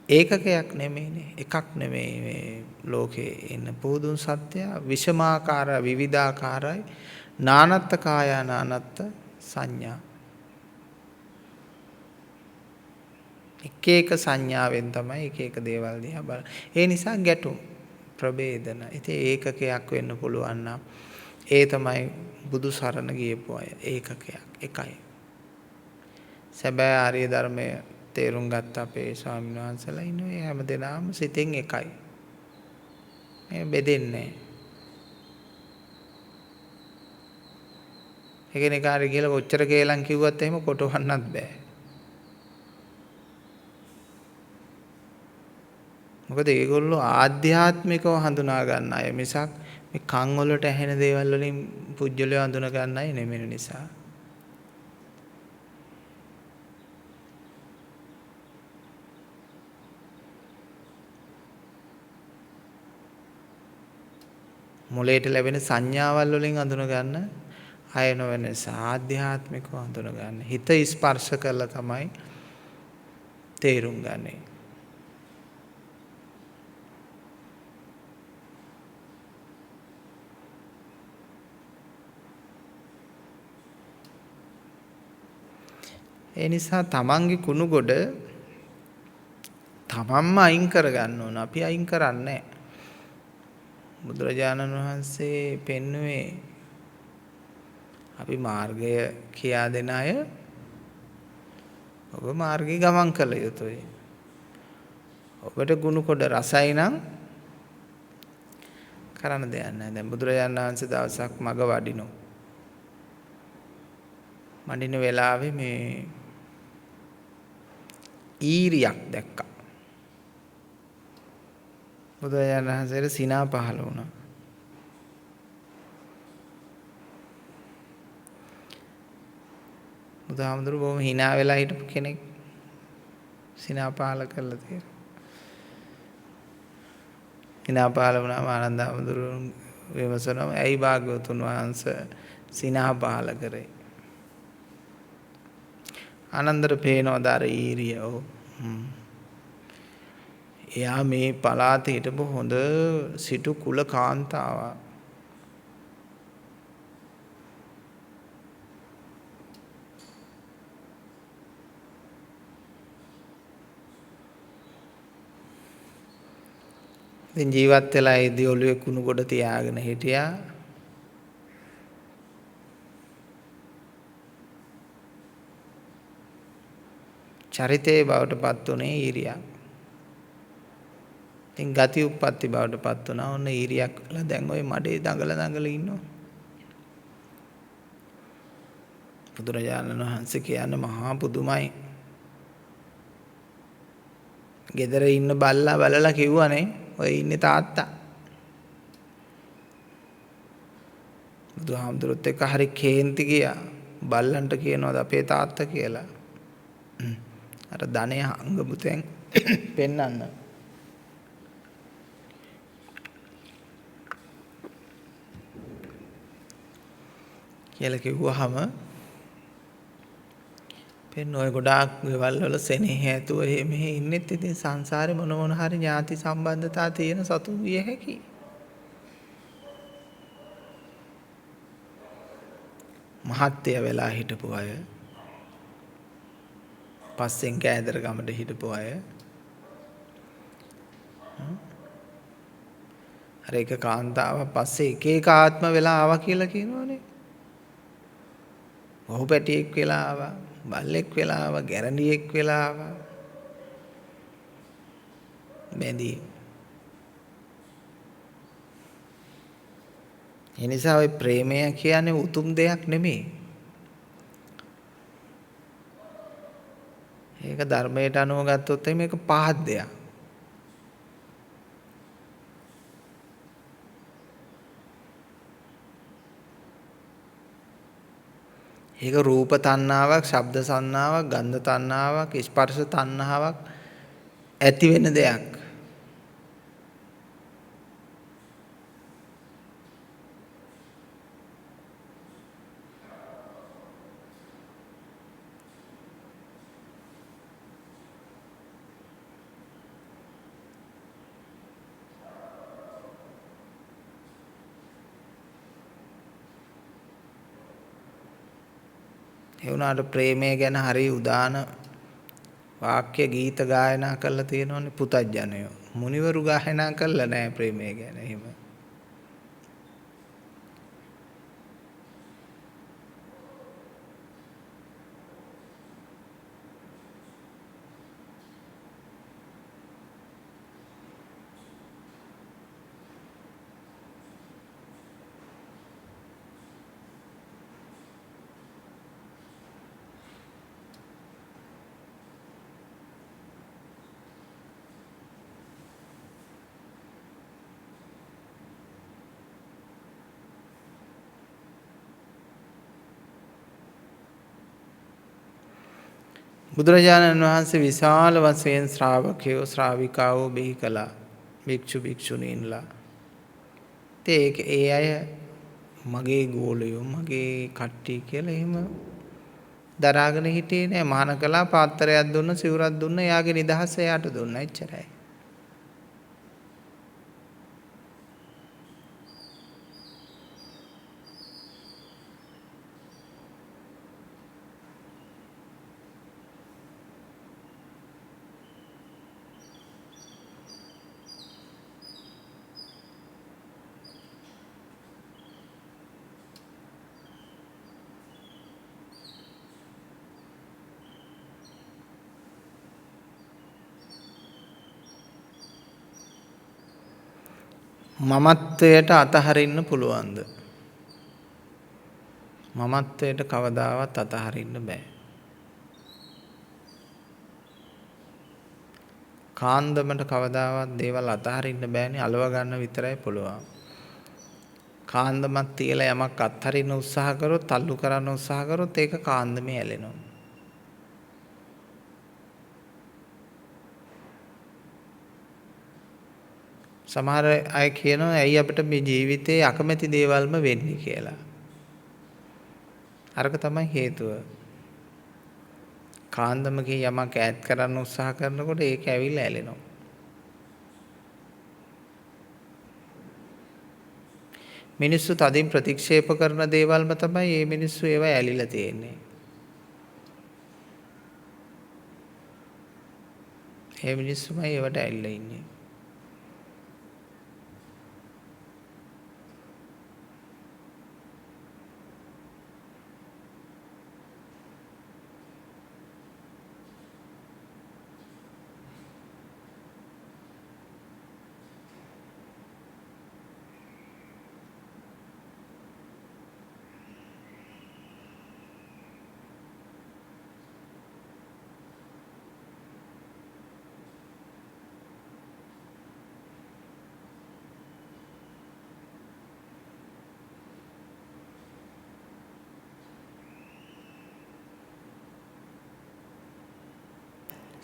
ඒකකයක් නෙමෙයිනේ. එකක් නෙමෙයි මේ ලෝකේ ඉන්න පොදුන් සත්‍ය විෂමාකාර විවිධාකාරයි නානත්ත් කාය නානත්ත් සංඥා. එක එක සංඥාවෙන් තමයි එක එක දේවල් දිහා බලන්නේ. ඒ නිසා ගැටුම් ප්‍රභේදන. ඉතින් ඒකකයක් වෙන්න පුළුවන් නම් ඒ තමයි බුදු සරණ ගියපු අය. ඒකකයක් එකයි. සැබෑ ආර්ය ධර්මය තේරුම් ගත්ත අපේ ස්වාමීන් වහන්සේලා ඉන්නේ හැමදෙනාම සිතෙන් එකයි. මේ බෙදෙන්නේ නැහැ. එකිනෙකාට කියලා කොච්චර කේලම් කිව්වත් එහෙම කොටවන්නත් බෑ. මොකද ඒගොල්ලෝ ආධ්‍යාත්මිකව හඳුනා ගන්න අය මිසක් මේ කන් වලට ඇහෙන දේවල් වලින් පුජ්‍යලය හඳුනා ගන්න අය නෙමෙයි නිසා. මොලේට ලැබෙන සංඥාවල් වලින් හඳුනා ගන්න අය නොවන නිසා ආධ්‍යාත්මිකව හඳුනා ගන්න. හිත ස්පර්ශ කරලා තමයි තේරුම් ගන්නේ. ඒ නිසා තමන්ගේ කුණු ගොඩ තමන්ම අයින් කරගන්න ඕන. අපි අයින් කරන්නේ නැහැ. බුදුරජාණන් වහන්සේ පෙන්වුවේ අපි මාර්ගය කියා දෙන අය ඔබ මාර්ගයේ ගමන් කළ යුතුයි. ඔබට ගුණ කොට රසයි නම් කරන්න දෙයක් නැහැ. දැන් බුදුරජාණන් වහන්සේ දවසක් මග වඩිනෝ. වඩින වෙලාවේ මේ ඊරියක් දැක්කා. බුදුරජාණන් වහන්සේට සිනා පහළ වුණා. බුදුහාමුදුරුවෝ බොහොම hina වෙලා හිටපු කෙනෙක්. සිනා පහළ කරලා තියෙනවා. hina පහළ වුණාම ආනන්ද හාමුදුරුවෝ විමසනවා ඇයි භාග්‍යවතුන් වහන්සේ සිනා පහළ කරේ? ආනන්දට පේනවද අර ඊරිය? ඔව්. එයා මේ පළාතේ හිටපු හොඳ සිටු කුල කාන්තාවක්. ඉතින් ජීවත් වෙලා ඉදී ඔළුවේ කුණු ගොඩ තියාගෙන හිටියා. චරිතේ බවට පත් උනේ ඊරියක්. ඉතින් ගති උප්පත්ති බවට පත් වුණා. ඔන්න ඊරියක් වල දැන් ওই මඩේ දඟල ඉන්නවා. බුදුරජාණන් වහන්සේ කියන්නේ මහා පුදුමයි. ගෙදර ඉන්න බල්ලා බලලා කිව්වනේ ඔය ඉන්නේ තාත්තා. බුදුහාමුදුරුවොත් එක්ක හරි කේන්ති ගියා. බල්ලන්ට කියනවාද අපේ තාත්තා කියලා. අර ධනය හංගපු තැන් පෙන්නන්න. කියලා කිව්වහම පෙන්න ඔය ගොඩාක් ගෙවල් වල සෙනෙහ ඇතුව මෙහෙ ඉන්නෙත් ඉතින් සංසාරේ මොන හරි ඥාති සම්බන්ධතා තියෙන සතුන් විය හැකියි. මහත්ය වෙලා හිටපු අය, පස්සෙන් කෑදර ගමට හිටපු අය, අර එක කාන්තාවක් පස්සේ එක ආත්ම වෙලා ආවා කියලා කියනවනේ. ඔහු පැටියෙක් වෙලා ආවා, බල්ලෙක් වෙලා ආවා, ගැරන්ඩියෙක් වෙලා ආවා. බැඳී. ඒ නිසා ওই ප්‍රේමය කියන්නේ උතුම් දෙයක් නෙමෙයි. ඒක ධර්මයට අනුව ගත්තොත් මේක පහත් දෙයක්. ඒක රූප තණ්හාවක්, ශබ්ද තණ්හාවක්, ගන්ධ තණ්හාවක්, ස්පර්ශ තණ්හාවක් ඇති වෙන දෙයක්. ඒ වුණාට ප්‍රේමය ගැන හරි උදාන වාක්‍ය ගීත ගායනා කරලා තියෙනවනේ පුතඥයෝ. මුනිවරු ගායනා කළා නෑ ප්‍රේමය ගැන එහෙම. බුදුරජාණන් වහන්සේ විශාල වශයෙන් ශ්‍රාවකයෝ ශ්‍රාවිකාවෝ බිහි කළා. භික්ෂු භික්ෂුණීන්ලා. ඒ අය මගේ ගෝලයෝ මගේ කට්ටිය කියලා එහෙම දරාගෙන හිටියේ නෑ. මහාන කළා, පාත්‍රයක් දුන්න, සිවුරක් දුන්න, එයාගේ නිදහස එයාට දුන්නා. එච්චරයි. මමත්වයට අතහරින්න පුළුවන්ද? මමත්වයට කවදාවත් අතහරින්න බෑ. කාන්දමට කවදාවත් දේවල් අතහරින්න බෑනේ, අලව ගන්න විතරයි පුළුවන්. කාන්දමක් තියලා යමක් අත්හරින්න උත්සාහ කරොත්, තල්ලු කරන්න උත්සාහ කරොත් ඒක කාන්දමේ ඇලෙනවා. සමහර අය කියනවා ඇයි අපිට මේ ජීවිතේ අකමැති දේවල්ම වෙන්නේ කියලා. අරක තමයි හේතුව. කාන්දමකින් යමක් ඈත් කරන්න උත්සාහ කරනකොට ඒක ඇවිල්ලා ඇලෙනවා. මිනිස්සු තදින් ප්‍රතික්ෂේප කරන දේවල්ම තමයි මේ මිනිස්සු ඒවා ඇලිලා තියෙන්නේ. ඒ මිනිස්සුමයි ඒවට ඇලිලා ඉන්නේ.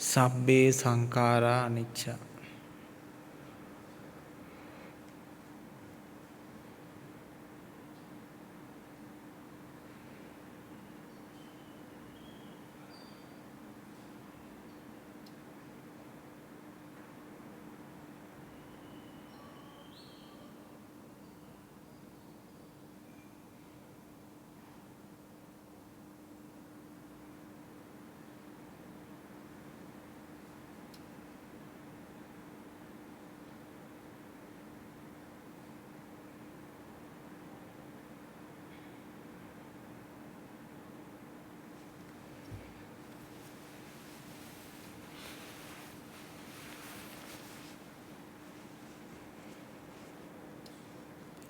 සබ්බේ සංඛාරා අනිච්චා.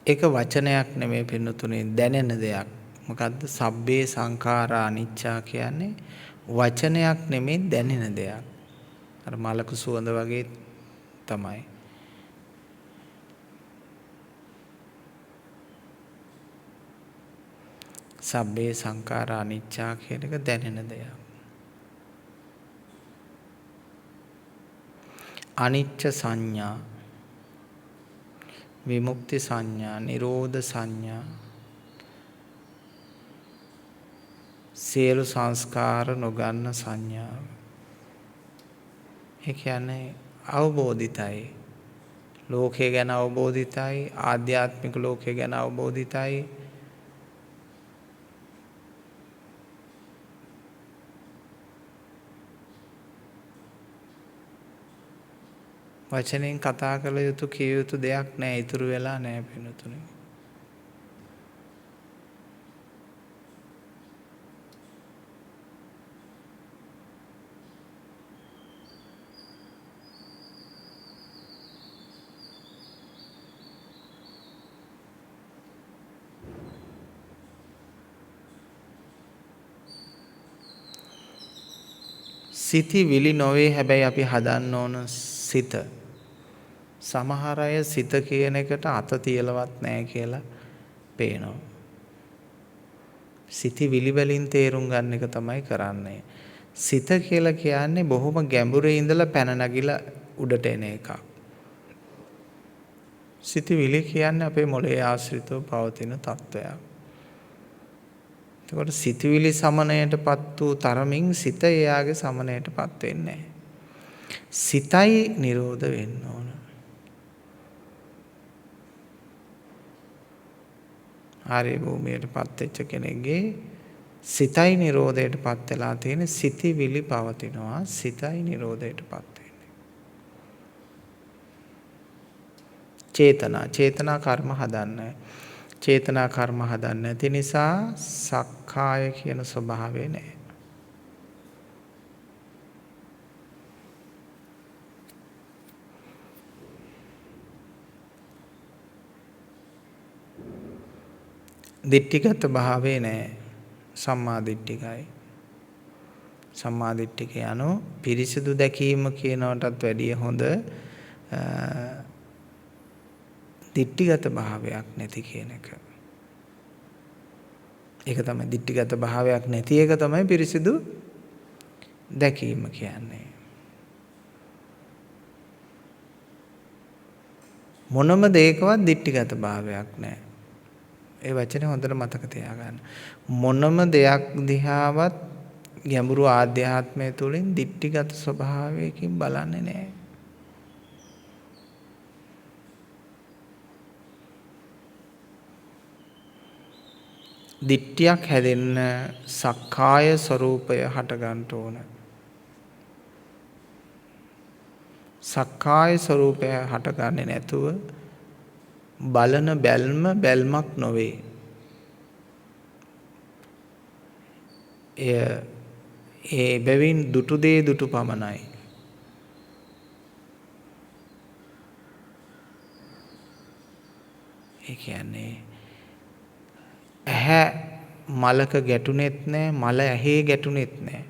ඒක වචනයක් නෙමෙයි පින්නතුනේ, දැනෙන දෙයක්. මොකද්ද සබ්බේ සංඛාරා අනිච්චා කියන්නේ? වචනයක් නෙමෙයි, දැනෙන දෙයක්. අර මලක සුවඳ වගේ තමයි. සබ්බේ සංඛාරා අනිච්චා කියන එක දැනෙන දෙයක්. අනිච්ච සංඥා, විමුක්ති සංඥා, නිරෝධ සංඥා, සියලු සංස්කාර නොගන්න සංඥාව. ඒ කියන්නේ අවබෝධිතයි. ලෝකය ගැන අවබෝධිතයි, ආධ්‍යාත්මික ලෝකය ගැන අවබෝධිතයි. වචනෙන් කතා කළ යුතු කිය යුතු දෙයක් නෑ, ඉතුරු වෙලා නෑ පින්නතුනේ. සිතිවිලි නොවේ, හැබැයි අපි හදන්න ඕන සිත. සමහර අය සිත කියන එකට අත තියලවත් නැහැ කියලා පේනවා. සිතිවිලි වලින් තේරුම් ගන්න එක තමයි කරන්නේ. සිත කියලා කියන්නේ බොහොම ගැඹුරේ ඉඳලා පැන නගිලා උඩට එන එකක්. සිතවිලි කියන්නේ අපේ මොළයේ ආශ්‍රිතව පවතින තත්වයක්. එතකොට සිතවිලි සමනයටපත් වූ තරමින් සිත එයාගේ සමනයටපත් වෙන්නේ නැහැ. සිතයි නිරෝධ වෙන්න ඕන. ආර්ය භූමියටපත් වෙච්ච කෙනෙක්ගේ සිතයි නිරෝධයටපත් වෙලා තියෙන සිතවිලි පවතිනවා. සිතයි නිරෝධයටපත් වෙන්නේ. චේතනා කර්ම හදන්නේ. චේතනා කර්ම හදන්නේ නැති නිසා සක්කාය කියන ස්වභාවය නැහැ. දිට්ඨිගත භාවේ නැහැ. සම්මා දිට්ඨිකයි. සම්මා දිට්ඨික යනෝ පිරිසිදු දැකීම කියනවටත් වැඩිය හොඳ දිට්ඨිගත භාවයක් නැති කියන එක. ඒක තමයි දිට්ඨිගත භාවයක් නැති එක තමයි පිරිසිදු දැකීම කියන්නේ. මොනම දෙයකවත් දිට්ඨිගත භාවයක් නැහැ. ඒ වචනේ හොඳට මතක තියාගන්න. මොනම දෙයක් දිහාවත් ගැඹුරු ආධ්‍යාත්මය තුළින් දිට්ඨිගත ස්වභාවයකින් බලන්නේ නැහැ. දිට්ඨියක් හැදෙන්න සක්කාය ස්වરૂපය හට ගන්න ඕන. සක්කාය ස්වરૂපය හටගන්නේ නැතුව බලන බැල්ම බැල්මක් නොවේ. ඒ බැවින් දුටු දේ දුටු පමණයි. ඒ කියන්නේ ඇහැ මලක ගැටුනෙත් නැහැ, මල ඇහි ගැටුනෙත් නැහැ.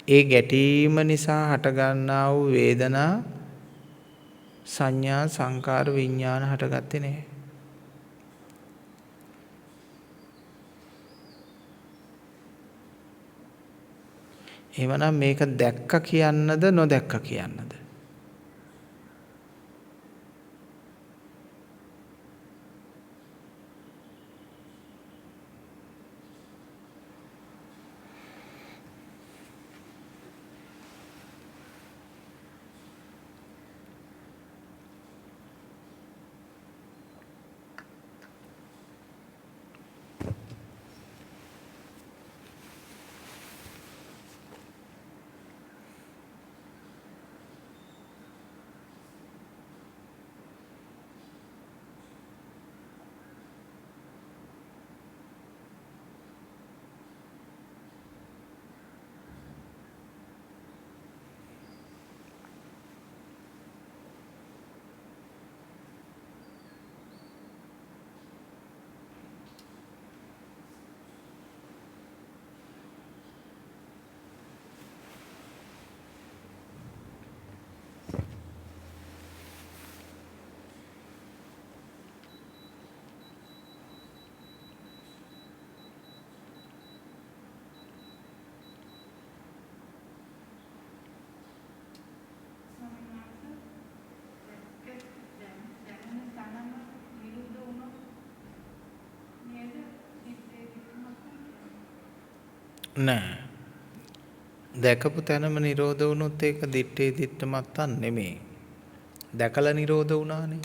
ඒ ගැටීම නිසා හටගන්නා වූ වේදනා සංඥා සංකාර විඥාන හටගත්තේ නැහැ. එහෙමනම් මේක දැක්ක කියන්නද නොදැක්ක කියන්නද? නෑ. දැකපු තැනම නිරෝධ වුණොත් ඒක දිත්තේ දිත්ත මත්තන් නෙමෙයි. දැකලා නිරෝධ වුණානේ.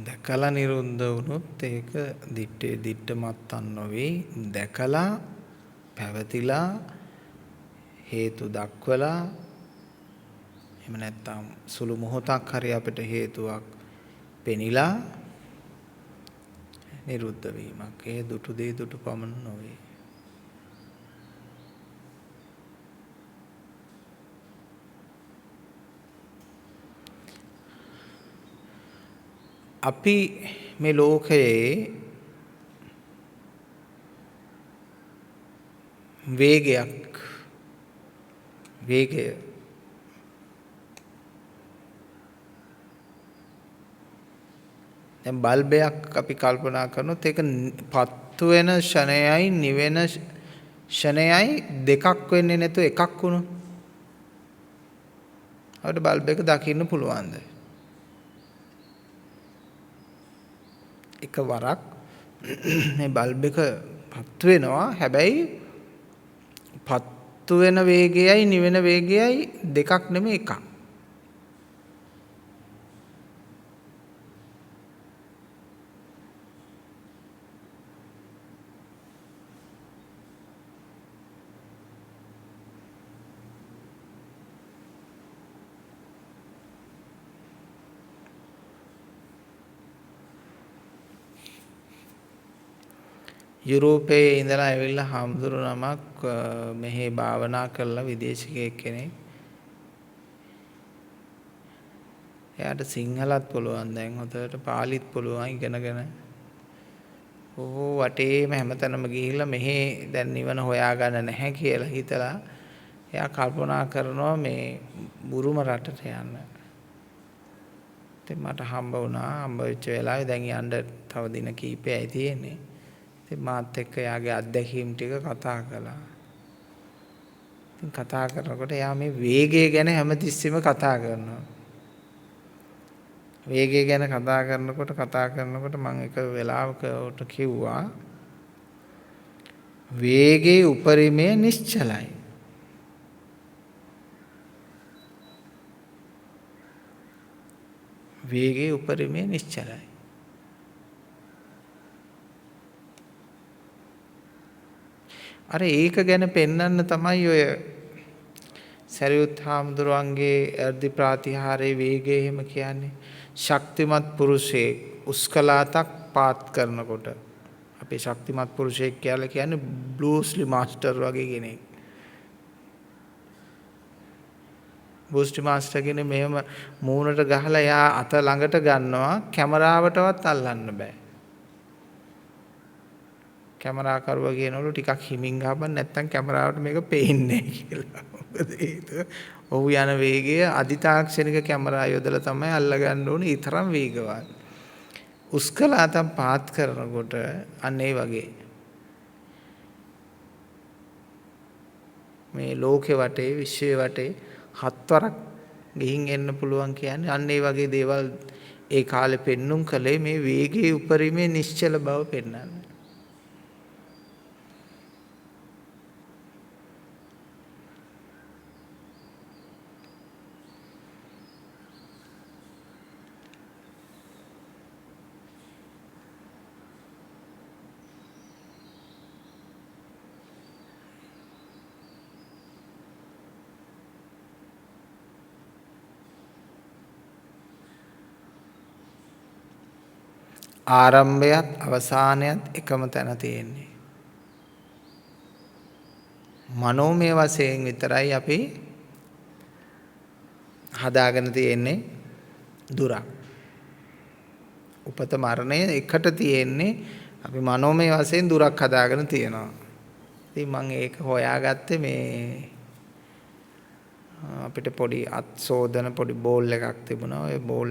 දැකලා නිරුද්ධ වුණොත් ඒක දිත්තේ දිත්ත මත්තන් නොවේ. දැකලා පැවතිලා හේතු දක්වලා එහෙම නැත්නම් සුළු මොහොතක් හරි අපිට හේතුවක් පෙනිලා නිරුද්ධ වීමක්. ඒ දුටු දේ දුටු පමණ නොවේ. අපි මේ ලෝකයේ වේගය දැන් බල්බයක් අපි කල්පනා කරනොත් ඒක පත්තු පත්තු වෙන ෂණයයි නිවෙන ෂණයයි දෙකක් වෙන්නේ නැතුව එකක් වුණොත් අපිට බල්බ් එක දකින්න පුළුවන්ද? එක වරක් මේ බල්බ් එක පත්තු වෙනවා. හැබැයි පත්තු වෙන වේගයයි නිවෙන වේගයයි දෙකක් නෙමෙයි එකක්. යුරෝපයේ ඉඳලා ඇවිල්ලා හාමුදුරු නමක් මෙහි භාවනා කරලා විදේශිකයෙක් කෙනෙක්. එයාට සිංහලත් පුළුවන් දැන් හොඳට පාලිත් පුළුවන් ඉගෙනගෙන. වටේම හැමතැනම ගිහිල්ලා මෙහි දැන් නිවන හොයාගන්න නැහැ කියලා හිතලා එයා කල්පනා කරනවා මේ බුරුම රටට යන්න. ඉතින් මට හම්බ වුණා. හම්බ වෙච්ච වෙලාවේ දැන් යන්න තව දින කීපයයි තියෙන්නේ. ඉතින් මාත් එක්ක එයාගේ අත්දැකීම් ටික කතා කළා. ඉතින් කතා කරනකොට එයා මේ වේගය ගැන හැමතිස්සෙම කතා කරනවා. වේගය ගැන කතා කරනකොට මම එක වෙලාවකට කිව්වා වේගයේ උපරිමය නිශ්චලයි. වේගයේ උපරිමය නිශ්චලයි. අර ඒක ගැන පෙන්වන්න තමයි ඔය සරියුත් හාමුදුරුවන්ගේ අර්ධි ප්‍රාතිහාරයේ වේගය එහෙම කියන්නේ. ශක්තිමත් පුරුෂයෙක් උස්කලාතක් පාත් කරනකොට අපේ ශක්තිමත් පුරුෂයෙක් කියලා කියන්නේ බ්ලූස්ලි මාස්ටර් වගේ කෙනෙක්. බ්ලූස්ලි මාස්ටර් කියන්නේ මෙහෙම මූණට ගහලා එයා අත ළඟට ගන්නවා කැමරාවටවත් අල්ලන්න බෑ. කැමරාකරුවා කියනවලු ටිකක් හිමින් ගහපන් නැත්නම් කැමරාවට මේක පේන්නේ නැහැ කියලා. මොකද ඔහු යන වේගය අධිතාක්ෂණික කැමරා යොදලා තමයි අල්ලගන්න ඕනේ. ඒ තරම් වේගවත්. උස්කලාතම් පාත් කරනකොට අන්න ඒ වගේ මේ ලෝකේ වටේ විශ්වයේ වටේ හත්වරක් ගිහින් එන්න පුළුවන් කියන්නේ අන්න ඒ වගේ දේවල් ඒ කාලේ පෙන්눔 කළේ මේ වේගයේ උපරිමයේ නිශ්චල බව පෙන්වන්න. ආරම්භයත් අවසානයත් එකම තැන තියෙන්නේ. මනෝමය වශයෙන් විතරයි අපි හදාගෙන තියෙන්නේ දුරක්. උපත මරණය එකට තියෙන්නේ අපි මනෝමය වශයෙන් දුරක් හදාගෙන තියෙනවා. ඉතින් මම ඒක හොයාගත්තේ මේ අපිට පොඩි අත් සෝදන පොඩි බෝල් එකක් තිබුණා. ඔය බෝල්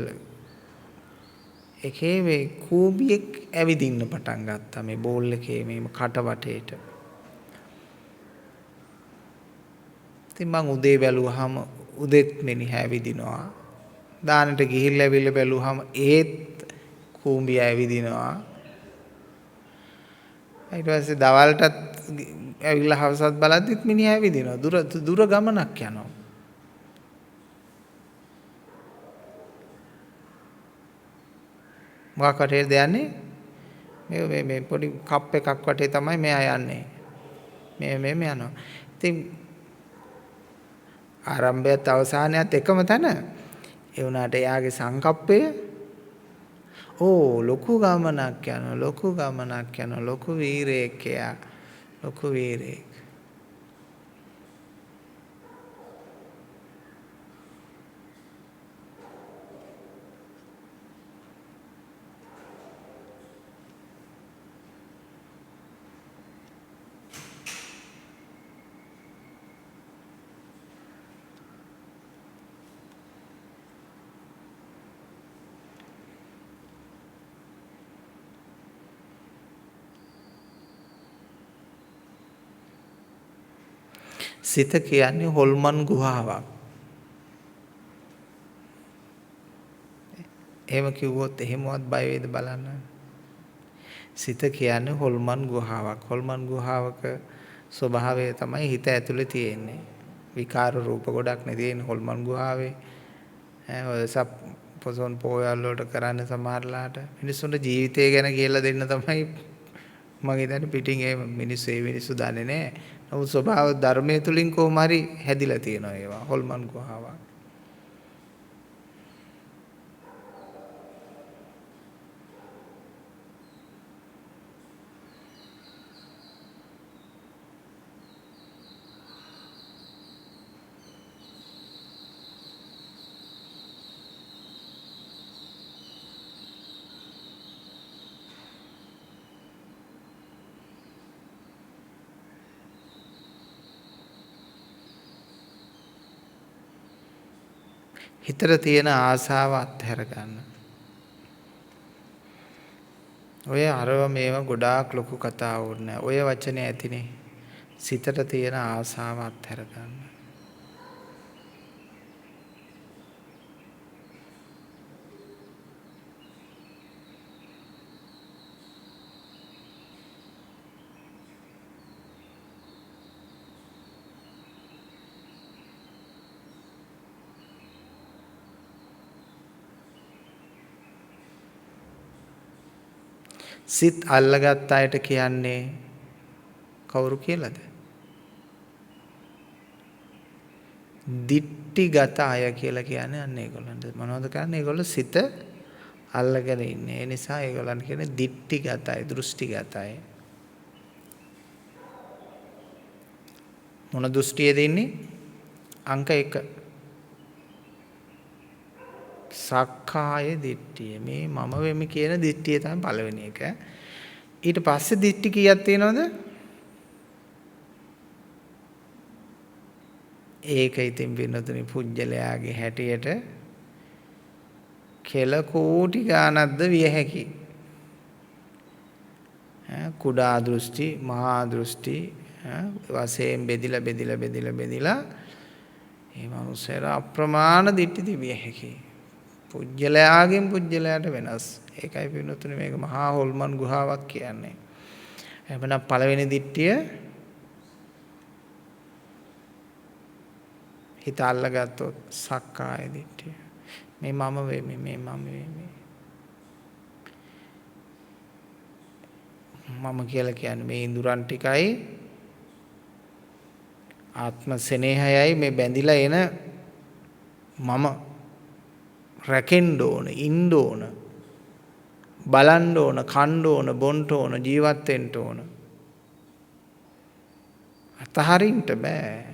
එකේ මේ කූඹියෙක් ඇවිදින්න පටන් ගත්තා මේ බෝල් එකේ මේ කට වටේට. ඉතින් මං උදේ බැලුවාම උදෙත් මිනිහා ඇවිදිනවා. දානට ගිහිල්ලා ඇවිල්ලා බැලුවාම ඒත් කූඹිය ඇවිදිනවා. ඊට පස්සේ දවල්ටත් ඇවිල්ලා හවසත් බලද්දිත් මිනිහා ඇවිදිනවා. දුර ගමනක් යනවා. මොකක් වටේද යන්නේ? මේ පොඩි කප් එකක් වටේ තමයි මෙයා යන්නේ. මේ යනවා. ඉතින් ආරම්භයත් අවසානයත් එකම තැන. ඒ වුණාට එයාගේ සංකප්පය ලොකු ගමනක් යනවා. ලොකු වීරයෙක් එයා. ලොකු වීරයෙක්. සිත කියන්නේ හොල්මන් ගුහාවක්. එහෙම කිව්වොත් එහෙමවත් බය වේද බලන්න. සිත කියන්නේ හොල්මන් ගුහාවක්. හොල්මන් ගුහාවක ස්වභාවය තමයි හිත ඇතුලේ තියෙන්නේ. විකාර රූප ගොඩක් නේ තියෙන්නේ හොල්මන් ගුහාවේ. ඔය පොසොන් පෝයල් වලට කරන්නේ සමහරලාට මිනිස්සුන්ට ජීවිතය ගැන කියලා දෙන්න තමයි මම හිතන්නේ පිටින් ඒ මිනිස්සු දන්නේ නැහැ. නමුත් ස්වභාව ධර්මයේ තුලින් කොහොම හරි හැදිලා තියෙනවා ඒවා හොල්මන් ගුහාවක්. හිතට තියෙන ආසාව අත්හැර ගන්න. ඔය අරව මේව ගොඩාක් ලොකු කතා වුණා. ඔය වචනේ ඇතිනේ. සිතට තියෙන ආසාව අත්හැර ගන්න. සිත් අල්ලගත් අයට කියන්නේ කවුරු කියලාද? දිට්ඨිගත අය කියලා කියන්නේ අන්න ඒගොල්ලන්ට. මොනවද කරන්නේ? ඒගොල්ලෝ සිත අල්ලගෙන ඉන්නේ. ඒ නිසා ඒගොල්ලන් කියන්නේ දිට්ඨිගතයි, දෘෂ්ටිගතයි. මොන දෘෂ්ටියද ඉන්නේ? අංක 1. සක්කාය දිට්ඨිය. මේ මම වෙමි කියන දිට්ඨිය තමයි පළවෙනි එක. ඊට පස්සේ දිට්ඨි කීයක් තියෙනවද? ඒක ඉතින් වෙනතුනි පුජ්‍යලයාගේ හැටියට කෙල කෝටි ගානක්ද විය හැකි. කුඩා දෘෂ්ටි, මහා දෘෂ්ටි වශයෙන් බෙදිලා මේ මනුස්සයර අප්‍රමාණ දිට්ඨි තිබිය හැකි. පුජ්‍යලයාගෙන් පුජ්‍යලයාට වෙනස්. ඒකයි වෙනතුනි මේක මහා හොල්මන් ගුහාවක් කියන්නේ. එහෙනම් පළවෙනි දිට්ඨිය හිත අල්ලගත්තොත් සක්කාය දිට්ඨිය. මේ මම වෙමි, මේ මම වෙමි. මම කියලා කියන්නේ මේ ඉඳුරන් ටිකයි ආත්ම ස්නේහයයි මේ බැඳිලා එන මම රැකෙන්න ඕන, ඉන්න ඕන, බලන්න ඕන, කන්න ඕන, බොන්න ඕන, ජීවත් වෙන්න ඕන. අතහරින්න බෑ.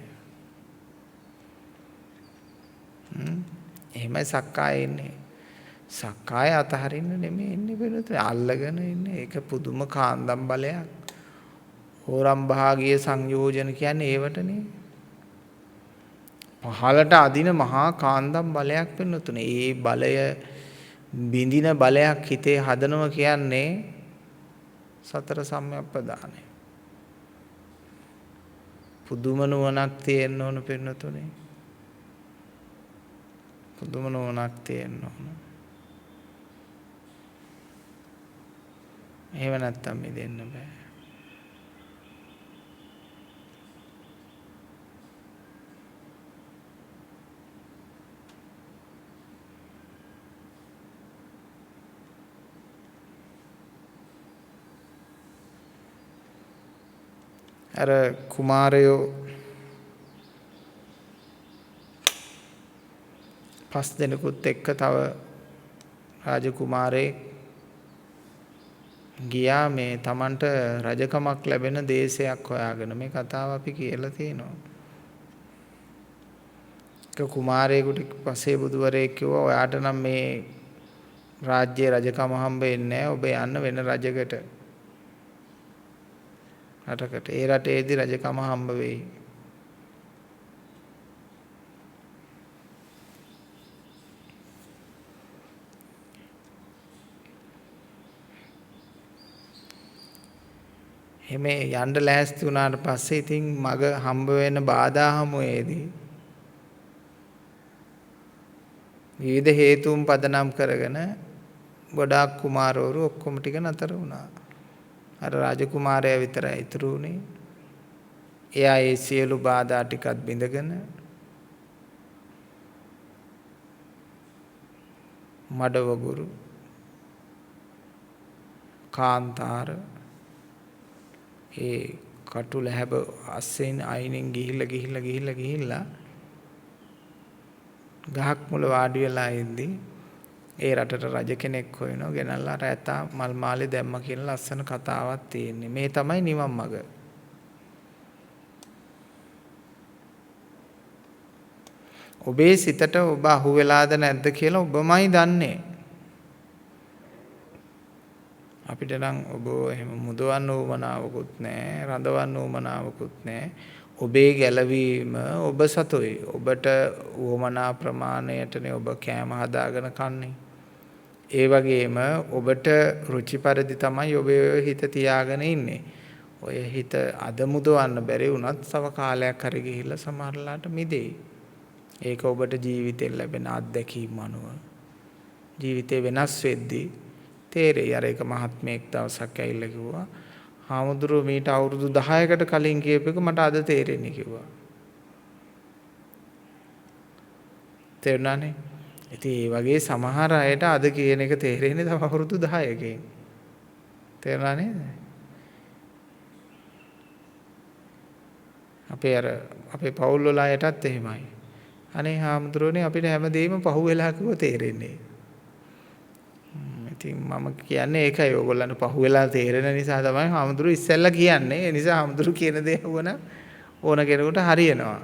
එහෙමයි සක්කාය ඉන්නේ. සක්කාය අතහරින්න නෙමෙයි ඉන්නේ වෙනත අල්ලගෙන ඉන්නේ. ඒක පුදුම කාන්දම් බලයක්. හෝරම් භාගීය සංයෝජන කියන්නේ ඒවටනේ. පහලට අදින මහා කාන්දම් බලයක් වෙනතුනේ. ඒ බලය බිඳින බලයක් හිතේ හදනවා කියන්නේ සතර සම්‍යක්ප්‍රදානයි. පුදුම නුවණක් තියෙන්න ඕන වෙනතුනේ. පුදුම නුවණක් තියෙන්න ඕන. එහෙම නැත්තම් මිදෙන්න බෑ. අර කුමාරයෝ 5 දෙනෙකුත් එක්ක තව රාජකුමාරයෙක් ගියා මේ Tamanට රජකමක් ලැබෙන දේශයක් හොයාගෙන. මේ කතාව අපි කියලා තියෙනවා. ඒක කුමාරයෙකුට පසේ බුදුවරයෙක් කිව්වා ඔයාට නම් මේ රාජ්‍යයේ රජකම හම්බ වෙන්නේ නැහැ. ඔබ යන්න වෙන රජකට. රටකට. ඒ රටේදී රජකම හම්බ වෙයි. එහෙම යන්න ලෑස්ති වුණාට පස්සේ ඉතින් මග හම්බ වෙන බාධා හමුවේදී විවිධ හේතුන් පදනම් කරගෙන ගොඩාක් කුමාරවරු ඔක්කොම ටික නතර වුණා. අර රාජකුමාරයා විතරයි ඉතුරු වුණේ. එයා ඒ සියලු බාධා ටිකත් බිඳගෙන මඩවගුරු කාන්තාර ඒ කටු ලැබ අස්සෙන් අයිනෙන් ගිහිල්ලා ගහක් මුල වාඩි වෙලා ඉඳි ඒ රටට රජ කෙනෙක් හොයනවා ගෙනල්ලා අර ඇතා මල් මාලේ දැම්ම කියලා ලස්සන කතාවක් තියෙන්නේ. මේ තමයි නිවන් මඟ. ඔබේ සිතට ඔබ අහු වෙලාද නැද්ද කියලා ඔබමයි දන්නේ. අපිට නම් ඔබ එහෙම මුදවන්න උවමනාවකුත් නැහැ, රඳවන්න උවමනාවකුත් නැහැ. ඔබේ ගැලවීම ඔබ සතුයි. ඔබට උවමනා ප්‍රමාණයටනේ ඔබ කෑම හදාගෙන කන්නේ. ඒ වගේම ඔබට රුචි පරිදි තමයි ඔබේ හිත තියාගෙන ඉන්නේ. ඔය හිත අද මුදවන්න බැරි වුණත් තව කාලයක් හරි ගිහිල්ලා සමහරලාට මිදෙයි. ඒක ඔබට ජීවිතේ ලැබෙන අත්දැකීම් අනුව ජීවිතේ වෙනස් වෙද්දී තේරෙයි. අර එක මහත්මයෙක් දවසක් ඇවිල්ලා කිව්වා හාමුදුරුවෝ මීට අවුරුදු 10කට කලින් කියපු එක මට අද තේරෙන්නේ කිව්වා. තේරුණානේ? ඉතින් ඒ වගේ සමහර අයට අද කියන එක තේරෙන්නේ තව අවුරුදු 10කින්. තේරුණා නේද? අපේ පවුල් වල අයටත් එහෙමයි. අනේ හාමුදුරුවනේ අපිට හැමදේම පහුවෙලා කිව්ව තේරෙන්නේ. ඉතින් මම කියන්නේ ඒකයි ඕගොල්ලන්ට පහුවෙලා තේරෙන නිසා තමයි හාමුදුරුවෝ ඉස්සෙල්ලා කියන්නේ. ඒ නිසා හාමුදුරුවෝ කියන දේ වුණ ඕන කෙනෙකුට හරියනවා.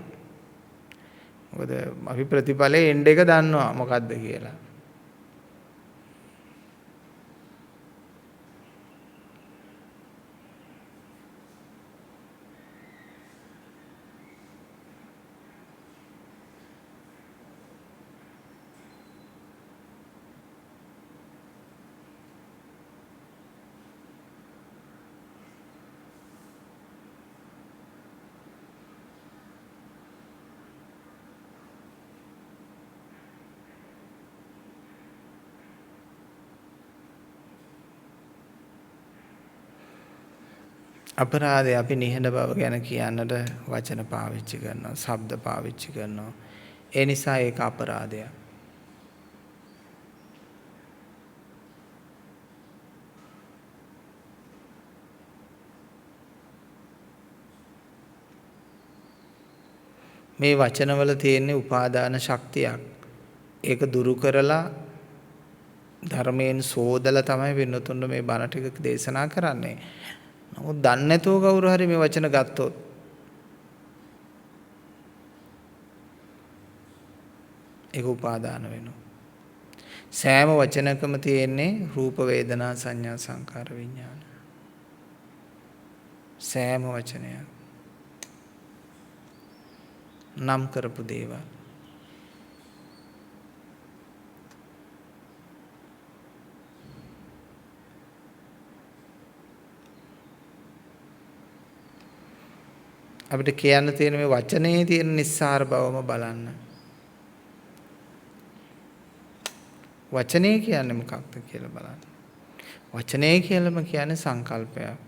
මොකද අපි ප්‍රතිඵලයේ එන්ඩ් එක දන්නවා මොකද්ද කියලා. අපරාධය අපි නිහඬ බව ගැන කියන්නට වචන පාවිච්චි කරනවා, ශබ්ද පාවිච්චි කරනවා. ඒ නිසා ඒක අපරාධයක්. මේ වචනවල තියෙන උපාදාන ශක්තියක්. ඒක දුරු කරලා ධර්මයෙන් සෝදලා තමයි වෙනතුන්ට මේ බණ ටික දේශනා කරන්නේ. නමුත් දන්නේ නැතුව කවුරු හරි මේ වචන ගත්තොත් ඒක උපාදාන වෙනවා. සෑම වචනකම තියෙන්නේ රූප වේදනා සංඥා සංකාර විඥාන. සෑම වචනයක් නම් කරපු දේවල්. අපිට කියන්න තියෙන මේ වචනේ තියෙන නිස්සාර බවම බලන්න. වචනේ කියන්නේ මොකක්ද කියලා බලන්න. වචනේ කියලාම කියන්නේ සංකල්පයක්.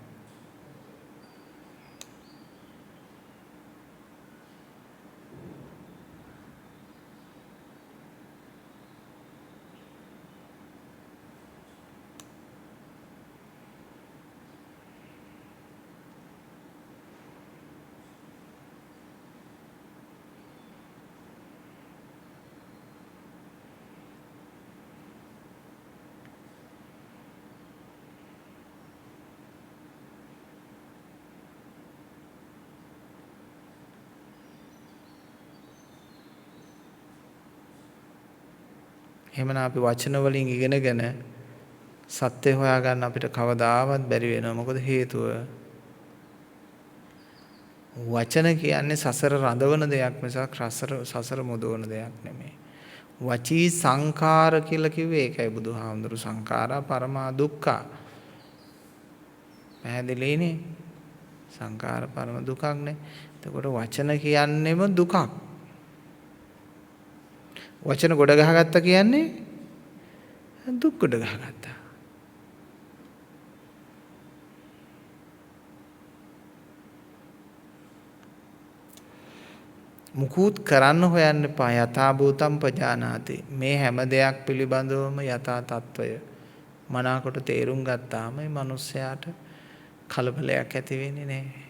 එහෙමනම් අපි වචන වලින් ඉගෙනගෙන සත්‍ය හොයාගන්න අපිට කවදාවත් බැරි වෙනවා. මොකද හේතුව වචන කියන්නේ සසර රඳවන දෙයක් මිසක් සසර මුදවන දෙයක් නෙමෙයි. වචී සංඛාර කියලා කිව්වේ ඒකයි බුදුහාමුදුරු සංඛාරා පරමා දුක්ඛ. පැහැදිලිනේ? සංඛාර පරම දුකක්නේ. එතකොට වචන කියන්නේම දුකක්. වචන ගොඩ ගහගත්තා කියන්නේ දුක් ගොඩ ගහගත්තා. මුකුත් කරන්න හොයන්න එපා. යථා භූතම් පජානාති. මේ හැම දෙයක් පිළිබඳවම යථා තත්වය මනාකොට තේරුම් ගත්තාම මේ මිනිස්යාට කලබලයක් ඇති වෙන්නේ නැහැ.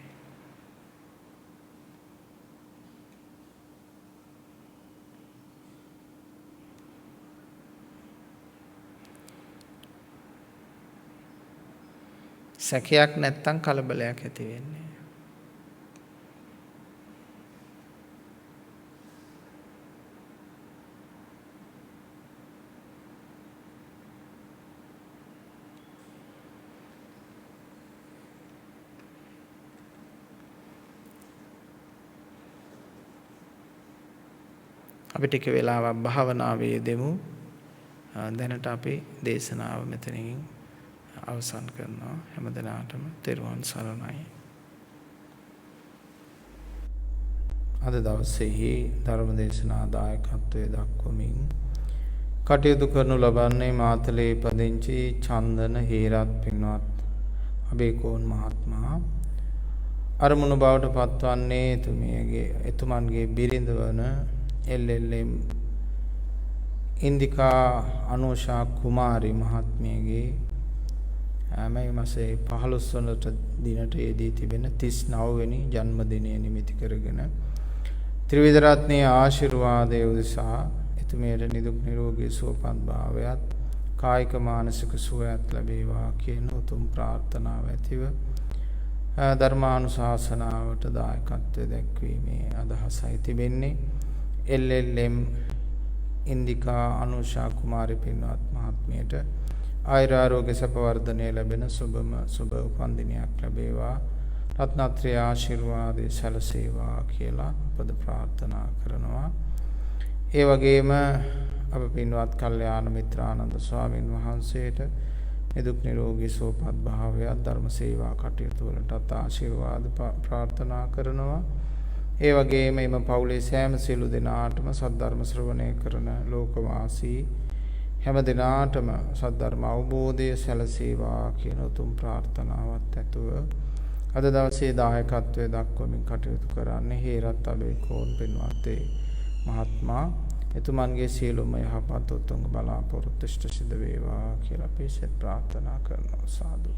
සැකයක් නැත්තම් කලබලයක් ඇති වෙන්නේ. අපි ටික වෙලාවක් භාවනාවේ යෙදෙමු. දැනට අපි දේශනාව මෙතනින් අවසන් කරනවා. හැමදෙනාටම තෙරුවන් සරණයි. අද දවසේහි ධර්ම දේශනා දායකත්වයේ දක්වමින් කටයුතු කරනු ලබන්නේ මාතලේ පදිංචි චන්දන හේරත් පින්වත් අබේකෝන් මහත්මයා. අරමුණු බවට පත්වන්නේ එතුමන්ගේ බිරිඳ වන එල්.එල්.එම්. ඉන්දිකා අනුෂා කුමාරි මහත්මියගේ මේ මාසේ 15 වන දිනට යෙදී තිබෙන 39 වෙනි ජන්මදිනය නිමිති කරගෙන ත්‍රිවිධ රත්නයේ ආශිර්වාදයේ උදෙසා එතුමියට නිදුක් නිරෝගී සුවපත් භාවයත් කායික මානසික සුවයත් ලැබේවා කියන උතුම් ප්‍රාර්ථනාව ඇතිව ධර්මානුශාසනාවට දායකත්වයේ දැක්වීමේ අදහසයි තිබෙන්නේ. එල්.එල්.එම්. ඉන්දිකා අනුෂා කුමාරි පින්වත් මහත්මියට ආයුරාරෝග්‍ය සැප වර්ධනය ලැබෙන සුබ උපන්දිනයක් ලැබේවා. රත්නත්‍රය ආශිර්වාදයේ සැලසේවා කියලා අපද ප්‍රාර්ථනා කරනවා. ඒ වගේම අප පින්වත් කල්යාණ මිත්‍රානන්ද ස්වාමීන් වහන්සේට නිදුක් නිරෝගී සුවපත් භාවයත් ධර්ම සේවා කටයුතු වලටත් ආශිර්වාද ප්‍රාර්ථනා කරනවා. ඒ වගේම එම පවුලේ සෑම සියලු දෙනාටම සද්ධර්ම ශ්‍රවණය කරන ලෝකවාසී හැම දිනාටම සද්ධර්ම අවබෝධය සැලසේවා කියන උතුම් ප්‍රාර්ථනාවත් ඇතුව අද දවසේ දායකත්වයේ දක්වමින් කටයුතු කරන්නේ හේරත් අබේකෝන් පින්වත් මහත්මයා. එතුමන්ගේ සියලුම යහපත් උතුම් බලාපොරොත්තු ඉෂ්ට සිද්ධ වේවා කියලා අපි සෙත් ප්‍රාර්ථනා කරනවා. සාදු.